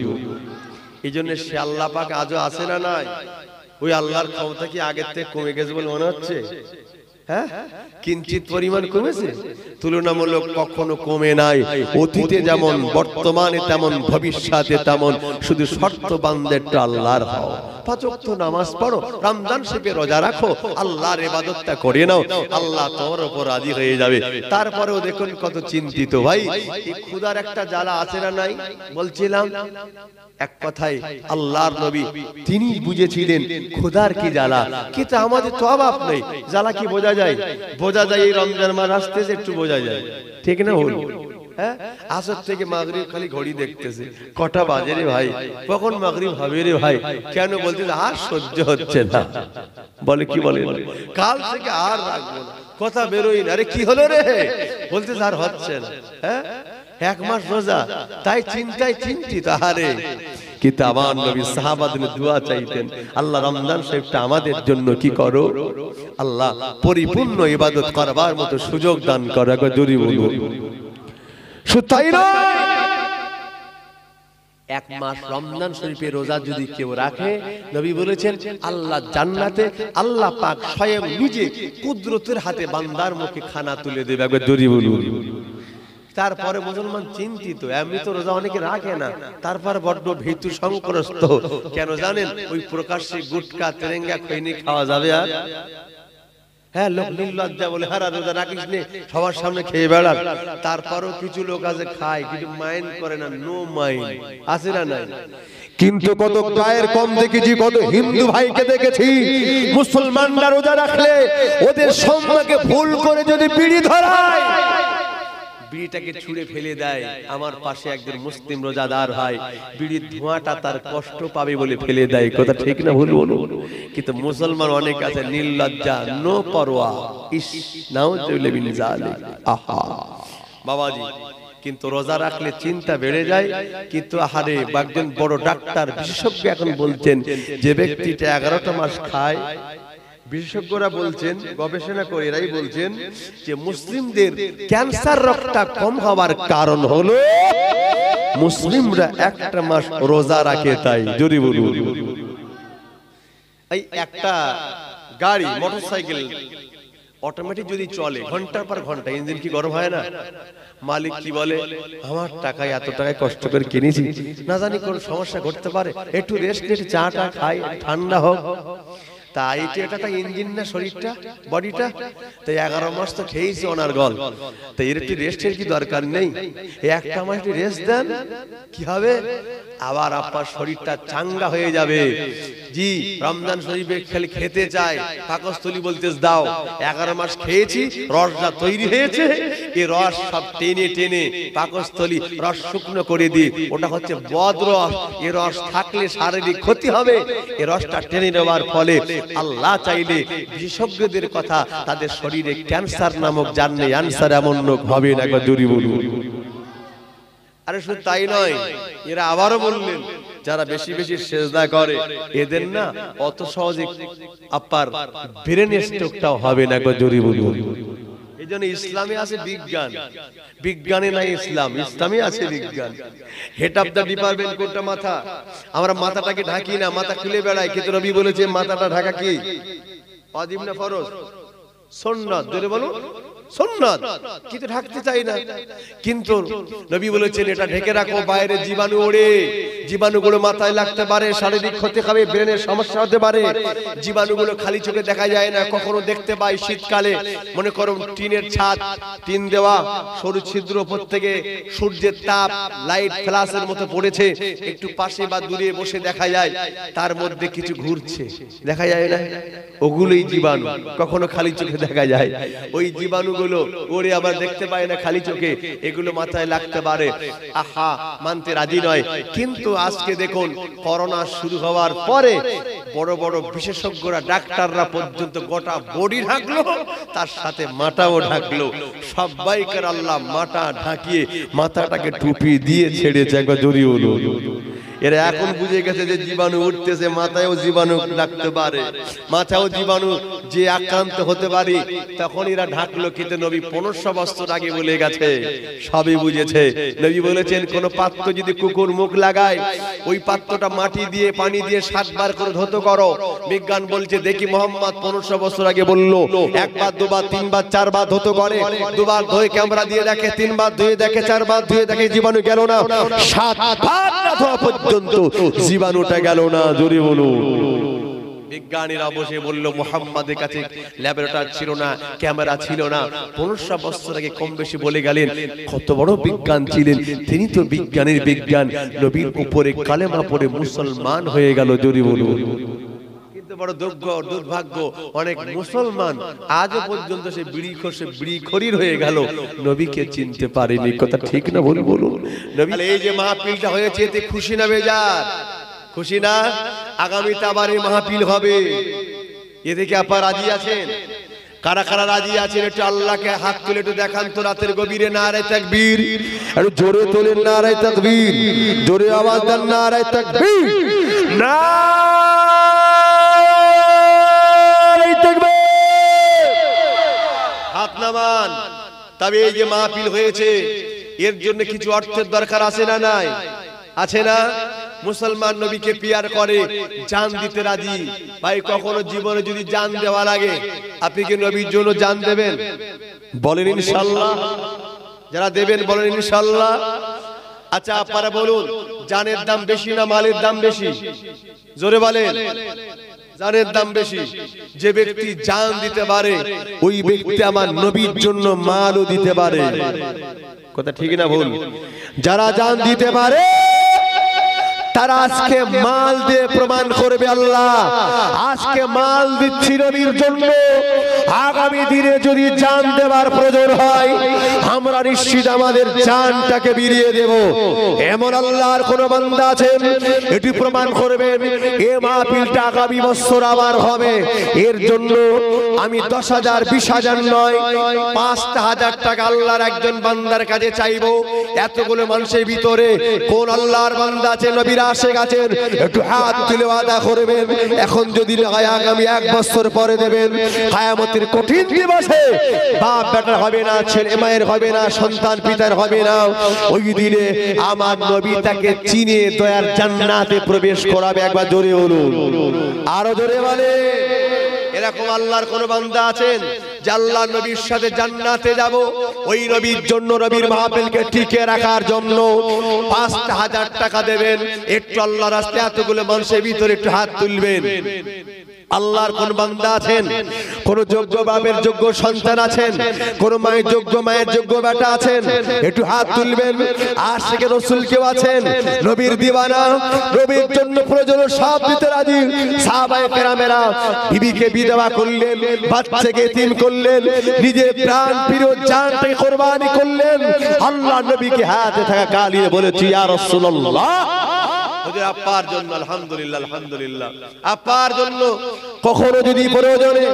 এইজন্য সে আল্লাহ পাক আজও আছে না নাই? ওই আল্লাহর ক্ষমতা কি আগের থেকে কমে গেছে বলে মনে হচ্ছে? হ্যাঁ, কিঞ্চিত পরিমাণ কমেছে, তুলনামূলক কখনো কমে নাই। অতীতে যেমন, বর্তমানে তেমন, ভবিষ্যতে তেমন। শুধু শর্ত বান্দাটা আল্লাহর হও, 5 ওয়াক্ত নামাজ পড়ো, রমজান শরীফে রোজা রাখো, আল্লাহর ইবাদতটা করে নাও, আল্লাহ তোমার উপর রাজি হয়ে যাবে। তারপরেও দেখুন কত চিন্তিত ভাই, এই ক্ষুধার একটা জ্বালা আছে না নাই? বলছিলাম এক কথায় আল্লাহর নবী তিনি বুঝেছিলেন ক্ষুধার কি জ্বালা, কিন্তু আমাদের তো অভাব নেই। জ্বালা কি বোঝা যায়? বোঝা যায় এই রমজান মাস আসতেছে, একটু বোঝা যায়, ঠিক না? হল হ্যাঁ, আসর থেকে মাগরিব খালি ঘড়ি দেখতেছে, কটা বাজে রে ভাই, কখন মাগরিব হবে রে ভাই, কেন বলতে আর সহ্য হচ্ছে না, বলে কি বলে কাল থেকে আর রাখবো না, কথা বেরোই না। আরে কি হলো রে, বলতে আর হচ্ছে না। হ্যাঁ, 1 মাস রোজা, তাই চিন্তায় চিন্তিত। আরে কিন্তু আমার নবী সাহাবাদের দোয়া চাইতেন, আল্লাহ রমজান শরীফটা আমাদের জন্য কি করো আল্লাহ পরিপূর্ণ ইবাদত করবার মতো সুযোগ দান করো। একবার জোরে বলুন। শুধু তাই নয়, এক মাস রমজান শরীফে রোজা যদি কেউ রাখে, নবী বলেছেন আল্লাহ জান্নাতে আল্লাহ পাক স্বয়ং নিজে কুদরতের হাতে বান্দার মুখে খানা তুলে দেবে। একবার জোরে বলুন। তারপরে মুসলমান চিন্তিত, এমনি তো রোজা অনেকে রাখে না, তারপর বড্ড ভীতু সংকরস্ত। কেন জানেন? ওই প্রকাশ্যে গুটকা তেরেঙ্গা খৈনি খাওয়া যাবে আর? হ্যাঁ, লোক নির্লজ্জা বলে হারা রোজা রাখিস নে, সবার সামনে খেয়ে বেড়ান। তারপরও কিছু লোক আছে খায়, কিছু মাইন্ড করে না, নো মাইন্ড আছে না নাই? কিন্তু কত গায়ের কম দেখেছি, কত হিন্দু ভাইকে দেখেছি মুসলমানরা রোজা রাখলে ওদের সম্মানকে ভুল করে যদি বিড়ি ধরায়, বিড়িটাকে ছুঁড়ে ফেলে দেয়। আমার পাশে একজন মুসলিম রোজাদার ভাই, বিড়ির ধোঁয়াটা তার কষ্ট পাবে বলে ফেলে দেয়। কথা ঠিক না ভুল বলুন? কিন্তু মুসলমান অনেক আছে নির্লজ্জা, নো পরোয়া। ইস নাউযুবিল্লাহি মিন যালিক। আহা বাবাজি, কিন্তু রোজা রাখলে চিন্তা বেড়ে যায়। কিন্তু আহারে, একজন বড় ডাক্তার বিশেষজ্ঞ এখন বলছেন যে ব্যক্তিটা 11টা মাস খায়, বিশেষজ্ঞরা বলছেন, গবেষণা করে এরাই বলছেন যে মুসলিমদের ক্যান্সার রোগটা কম হওয়ার কারণ হলো মুসলিমরা একটা মাস রোজা রাখে। তাই জোরে বলুন। এই একটা গাড়ি মোটরসাইকেল অটোমেটিক যদি চলে ঘন্টার পর ঘন্টা, ইঞ্জিন কি গরম হয় না? মালিক কি বলে, আমার টাকায় এত টাকায় কষ্ট করে কিনেছি, না জানি কোন সমস্যা ঘটতে পারে, একটু রেস্ট নিয়ে চাটা খাই, ঠান্ডা হোক। তাই এটা ইঞ্জিন না শরীরটা, বডিটা। তাই 11 মাস তো খেয়েছি ওনার গল, তাই এর একটু রেস্টের কি দরকার নেই? একটা মাস একটু রেস্ট দেন, কি হবে? আবার আপনার শরীরটা চাঙ্গা হয়ে যাবে। জি, রমজান শরীফে খেতে চায়, পাকস্থলী বলতে দাও। 11 মাস খেয়েছি, রসটা তৈরি হয়েছে, এই রস সব টেনে টেনে পাকস্থলী রস শুকনো করে দিই, ওটা হচ্ছে বদ রস। এই রস থাকলে শারীরিক ক্ষতি হবে। এই রসটা টেনে নেওয়ার ফলে আল্লাহ চাইলে বিশেষজ্ঞদের কথা, তাদের শরীরে ক্যান্সার নামক জানলে আনসার এমন রোগ হবে না। একবার জোরে বলুন। আরে শুধু তাই নয়, এরা আবারও বললেন যারা বেশি বেশি সেজদা করে এদের না অত সহজে আপনার ব্রেন স্ট্রোকটাও হবে না। একবার জোরে বলুন। এই জন্য ইসলামে আছে বিজ্ঞান, বিজ্ঞানে নাই ইসলাম, ইসলামে আছে বিজ্ঞান। হেড অফ দা ডিপার্টমেন্ট কোনটা? মাথা। আমরা মাথাটাকে ঢাকি না, মাথা খুলে বেড়াই। কিন্তু নবী বলেছে মাথাটা ঢাকা কি ওয়াজিব না ফরজ? সুন্নাত। জোরে বলুন, সুন্নাত। কিন্তু ঢাকতে চাই না। কিন্তু নবী বলেছেন এটা ঢেকে রাখো, বাইরে জীবাণু ওড়ে, জীবাণুগুলো মাথায় লাগতে পারে, শারীরিক ক্ষতি হবে, ব্রেনের সমস্যা হতে পারে। জীবাণুগুলো খালি চোখে দেখা যায় না, কখনো দেখতে পাই শীতকালে। মনে করো টিনের ছাদ, টিন দেওয়া, সরু ছিদ্র, উপর থেকে সূর্যের তাপ লাইট ফ্ল্যাশের মতো পড়েছে, একটু পাশে বা দূরে বসে দেখা যায় তার মধ্যে কিছু ঘুরছে, দেখা যায় না? ওগুলোই জীবাণু, কখনো খালি চোখে দেখা যায়। ওই জীবাণু ওরে আবার দেখতে পায় না খালি চোখে, এগুলো মাথায় লাগতে পারে। আহা, মানতে রাজি নয়। কিন্তু আজকে দেখুন করোনা শুরু হওয়ার পরে বড় বড় বিশেষজ্ঞরা, ডাক্তাররা পর্যন্ত গোটা বডি ঢাকলো, তার সাথে মাথাও ঢাকলো। সবাইকে আল্লাহ মাথা ঢাকিয়ে মাথাটাকে টুপি দিয়ে ছেড়েছে। একবার জোরে বলুন। এরা এখন বুঝে গেছে যে জীবাণু উঠতেছে, মাথায়ও জীবাণু লাগতে পারে, মাথায়ও জীবাণু যে আক্রান্ত হতে পারে, তখন এরা ঢাকলো। কিন্তু নবী 1500 বছর আগে বলে গেছে, সবই বুঝেছে। নবী বলেছেন কোন পাত্র যদি কুকুর মুখ লাগায়, ওই পাত্রটা মাটি দিয়ে পানি দিয়ে 7 বার করে ধৌত করো। বিজ্ঞান বলছে, দেখি মোহাম্মদ 1500 বছর আগে বললো একবার, দুবার, 3 বার, 4 বার ধৌত করে। 2 বার ধুয়ে ক্যামেরা দিয়ে দেখে, 3 বার ধুয়ে দেখে, 4 বার ধুয়ে দেখে, জীবাণু গেল না। 7 বার না ধোয়া পর্যন্ত জীবাণুটা গেল না। জোরে বলুন। বিজ্ঞানীরা বসে বলল মুহাম্মাদের কাছে ল্যাবরেটরি ছিল না, ক্যামেরা ছিল না। 1500 বছর আগে কম বেশি বলে গেলেন। কত বড় বিজ্ঞান ছিলেন তিনি, তো বিজ্ঞানের বিজ্ঞান। নবীর উপরে কালেমা পড়ে মুসলমান হয়ে গেল। জোরে বলুন। কিন্তু বড় দুর্ভাগ্য, অনেক মুসলমান আজও পর্যন্ত সে বিড়িখোর হয়ে গেল, নবীকে চিনতে পারেনি। কথা ঠিক না ভুল বলুন? নবী এই যে মাহফিলটা হয়েছে, এতে খুশি না বেজার? খুশি না? আগামীতে আবার এই মাহফিল হবে, এদিকে আপনারা রাজি আছেন? কারা কারা রাজি আছেন একটু আল্লাহকে হাত তুলে একটু দেখান তো রাতের গভীরে নারায়ে তাকবীর, একটু জোরে তোলেন নারায়ে তাকবীর, জোরে আওয়াজ দেন নারায়ে তাকবীর, নারায়ে তাকবীর। হাত নামান। তবে এই যে মাহফিল হয়েছে এর জন্য কিছু অর্থের দরকার আছে না নাই? আছে না? মুসলমান নবীকে পিয়ার করে, জান দিতে রাজি। ভাই কখনো জীবনে যদি জান দেওয়া লাগে আপনি কি নবীর জন্য জান দেবেন? বলেন ইনশাআল্লাহ। যারা দেবেন বলেন ইনশাআল্লাহ। আচ্ছা আপনারা বলুন, জানের দাম বেশি না মালের দাম বেশি? জোরে বলেন। জানের দাম বেশি। যে ব্যক্তি জান দিতে পারে ওই ব্যক্তি আমার নবীর জন্য মালও দিতে পারে। কথা ঠিক না ভুল? যারা জান দিতে পারে তারা আজকে মাল দিয়ে প্রমাণ করবে আল্লাহ আজকে মাল দিচ্ছি নবীর জন্য, আগামী দিনে যদি জান দেওয়ার প্রয়োজন হয় আমরা নিশ্চিত আমাদের জানটাকে বিলিয়ে দেব। এমন আল্লাহর কোন বান্দা আছেন এটি প্রমাণ করবেন এই মাহফিলটা আগামী বছর আবার হবে। এর জন্য আমি 10,000 20,000 নয় 5,000 টাকা আল্লাহর একজন বান্দার কাছে চাইবো। এতগুলো মানুষের ভিতরে কোন আল্লাহর বান্দা আছে নবীর আশিক আছেন একটু হাত তুলে ওয়াদা করবেন এখন যদি হয় আগামী 1 বছর পরে দেবেন। কিয়ামতের কঠিন দিবসে বাপ বেটার হবে না, ছেলে মায়ের হবে না, সন্তান পিতার হবে না, ওই দিনে আমার নবী তাকে চিনে দয়ার জান্নাতে প্রবেশ করাবে। একবার জোরে বলুন, আরো জোরে বলে। এরকম আল্লাহর কোন বান্দা আছেন যে আল্লাহর নবীর সাথে জান্নাতে যাব? ওই নবীর জন্য নবীর মাহফিলকে টিকে রাখার জন্য 5,000 টাকা দেবেন। একটু আল্লাহর রাস্তায় এতগুলো মানুষের ভিতরে একটু হাত তুলবেন। আল্লাহর কোন বান্দা আছেন, কোন যোগ্য বাপের যোগ্য সন্তান আছেন, কোন মায়ের যোগ্য মায়ের যোগ্য বেটা আছেন একটু হাত তুলবেন। আশিকে রাসূল কেউ আছেন, নবীর দিওয়ানা, নবীর জন্য প্রয়োজন সব দিতে রাজি। সাহাবায়ে কেরামেরা বিবিকে বিধবা করলেন, বাচ্চাকে এতিম করলেন, নিজের প্রাণ প্রিয় জানটাকে কুরবানি করলেন। আল্লাহর নবীকে হাতে থাকা কালিয়ে বলেছি ইয়া রাসূলুল্লাহ ওদের আপার জন্য আলহামদুলিল্লাহ আলহামদুলিল্লাহ আপার জন্য কখনো যদি প্রয়োজনে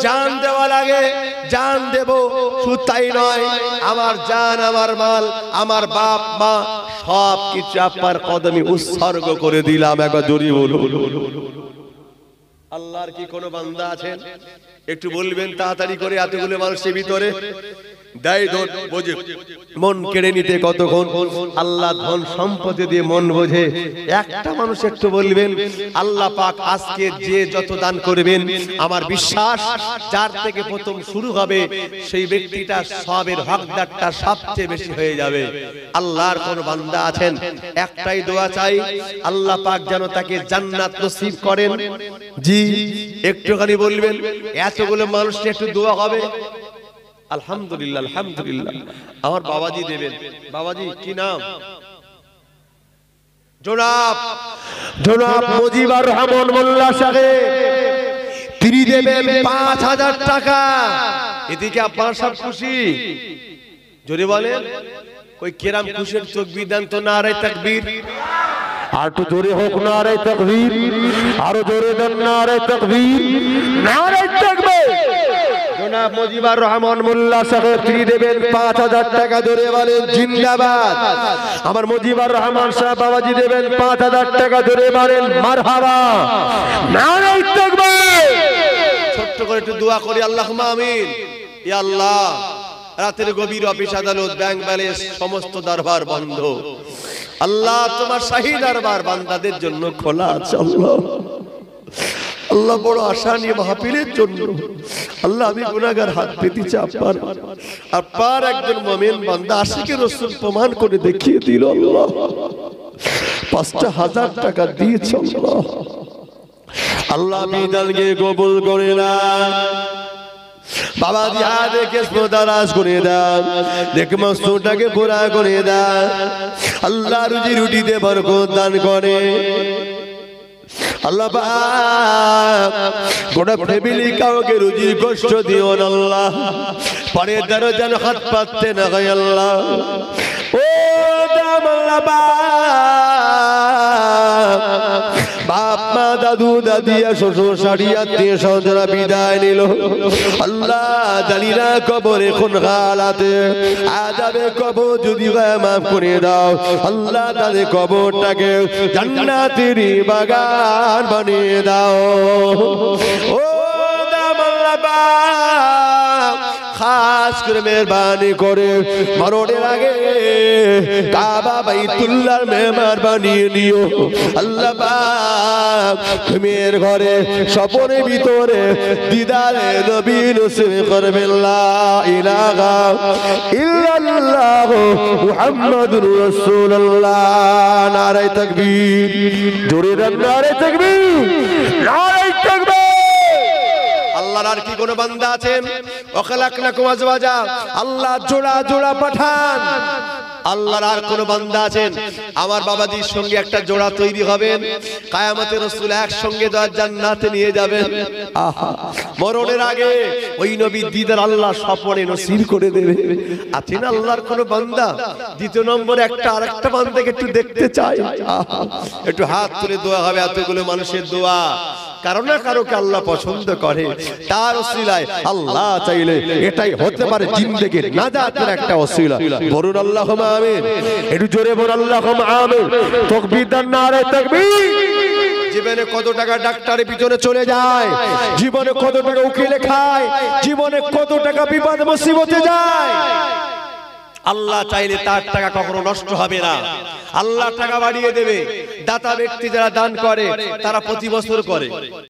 জান দেওয়া লাগে জান দেব। শুধু তাই নয়, আমার জান আমার মাল আমার বাপ মা সব কিছু আপনার কদমে উৎসর্গ করে দিলাম। একবার জোরে বলুন। আল্লাহর কি কোনো বান্দা আছেন একটু বলবেন তাড়াতাড়ি করে? এতগুলো মানুষের ভিতরে দায়ধন বোঝে মন কেড়ে নিতে কতক্ষণ? আল্লাহ ধন সম্পত্তি দিয়ে মন বোঝে। একটা মানুষ একটু বলবেন আল্লাহ পাক আজকে যে যত দান করবেন আমার বিশ্বাস যার থেকে প্রথম শুরু হবে সেই ব্যক্তিটা সবের হকদারটা সবচেয়ে বেশি হয়ে যাবে। আল্লাহর কোন বান্দা আছেন একটাই দোয়া চাই আল্লাহ পাক যেন তাকে জান্নাত নসিব করেন? জি একটুখানি বলবেন। এতগুলো মানুষ একটু দোয়া হবে। আলহামদুলিল্লাহ আলহামদুলিল্লাহ। আমার বাবাজি দেবেন। বাবাজি কি নাম? জনাব মুজিবুর রহমান মোল্লা সাহেব, তিনি দেবেন 5,000 টাকা। এদিকে আপনারা সব খুশি? জোরে বলেন। কই কেরাম খুশির চোখ বিধান তো নারায়ে তাকবীর। আর তো জোরে হোক নারায়ে তাকবীর, আরো জোরে দেন নারায়ে তাকবীর, নারায়ে তাকবীর। জনাব মুজিবুর রহমান মোল্লা সাহেব তিনি দেবেন 5,000 টাকা। জোরে বলেন জিন্দাবাদ। আমার মুজিবুর রহমান সাহেব বাবাজি দেবেন 5,000 টাকা। জোরে বলেন মারহাবা, নারায়ে তাকবীর। ছোট্ট করে একটু দোয়া করি আল্লাহুম্মা আমিন। ইয়া আল্লাহ রাতের গভীর অফিস আদালত ব্যাংক ব্যালেন্স সমস্ত দরবার বন্ধ। আল্লাহ তোমার শাহী দরবার বান্দাদের জন্য খোলা আছে। আল্লাহ আল্লাহ বড় আশা নিয়ে মাহফিলের জন্য আল্লাহ আমি গুনাহগার হাত পেতেছি আপনার একজন মুমিন বান্দা আশিকে রাসূল প্রমাণ করে দেখিয়ে দিল। আল্লাহ 5,000 টাকা দিয়েছে। আল্লাহ আল্লাহ বিদানকে কবুল করে না। বাবা দিয়া দেখে দারাজ করে দেন, দেখে মস্তটাকে পুরা করে দেন। আল্লাহ রুজি রুটিতে বরকত দান করে। আল্লাহ পাক গোটা ফ্যামিলি কাউকে রুজির কষ্ট দিও না আল্লাহ। পরে দ্বারা যেন হাত পাততে না হয় আল্লাহ। ও দাম আল্লাহ পাক বাপ মা দাদু দাদিয়া শ্বশুর শাড়ি আত্মীয় স্বজনরা বিদায় নিল। আল্লাহ জানিনা কবর এখন হালাতে আযাবে কবর যদি মাফ করে দাও আল্লাহ, তাদের কবরটাকে জান্নাতের বাগান বানিয়ে দাও। ও খাস করে মেহরবানি করে মরণের আগে কাবা বাইতুল্লাহর মেহমান বানিয়ে নিও আল্লাহ পাক। তুমি এর ঘরে স্বপনের ভিতরে দিদারে নবী নসিব করবেন। লা ইলাহা ইল্লাল্লাহ মুহাম্মাদুর রাসূলুল্লাহ। নারে তাকবীর, জোরে নারে তাকবীর, নারে তাকবীর। আল্লাহর আর কি কোন বান্দা আছেন? ওয়াখালাকনাকুম আজওয়াজা, আল্লাহ জোড়া জোড়া পাঠান। আল্লাহর আর কোন বান্দা আছেন? আমার বাবাজির সঙ্গে একটা জোড়া তৈরি হবেন, কিয়ামতে রাসূল একসঙ্গে জান্নাতে নিয়ে যাবেন। আহা, মরণের আগে ওই নবীর দিদার আল্লাহ স্বপ্নে নসিব করে দেবে। আছেন আল্লাহর কোন বান্দা? দ্বিতীয় নম্বরে একটা আরেকটা বান্দাকে একটু দেখতে চাই। আহা, একটু হাত তুলে দোয়া হবে, এতগুলো মানুষের দোয়া কারো না কারোকে আল্লাহ পছন্দ করে। তার ওসিলায় আল্লাহ চাইলে এটাই হতে পারে জিন্দেগির নাজাতের একটা ওসিলা। বলুন আল্লাহুম্মা আমিন। একটু জোরে বলুন আল্লাহুম্মা আমিন। তাকবীর দেন, নারে তাকবীর। জীবনে কত টাকা ডাক্তারের পিছনে চলে যায়, জীবনে কত টাকা উকিলে খায়, জীবনে কত টাকা বিপদ মুসিবতে যায়। আল্লাহ চাইলে তার টাকা কখনো নষ্ট হবে না, আল্লাহ টাকা বাড়িয়ে দেবে। দাতা ব্যক্তি যারা দান করে তারা প্রতি বছর করে।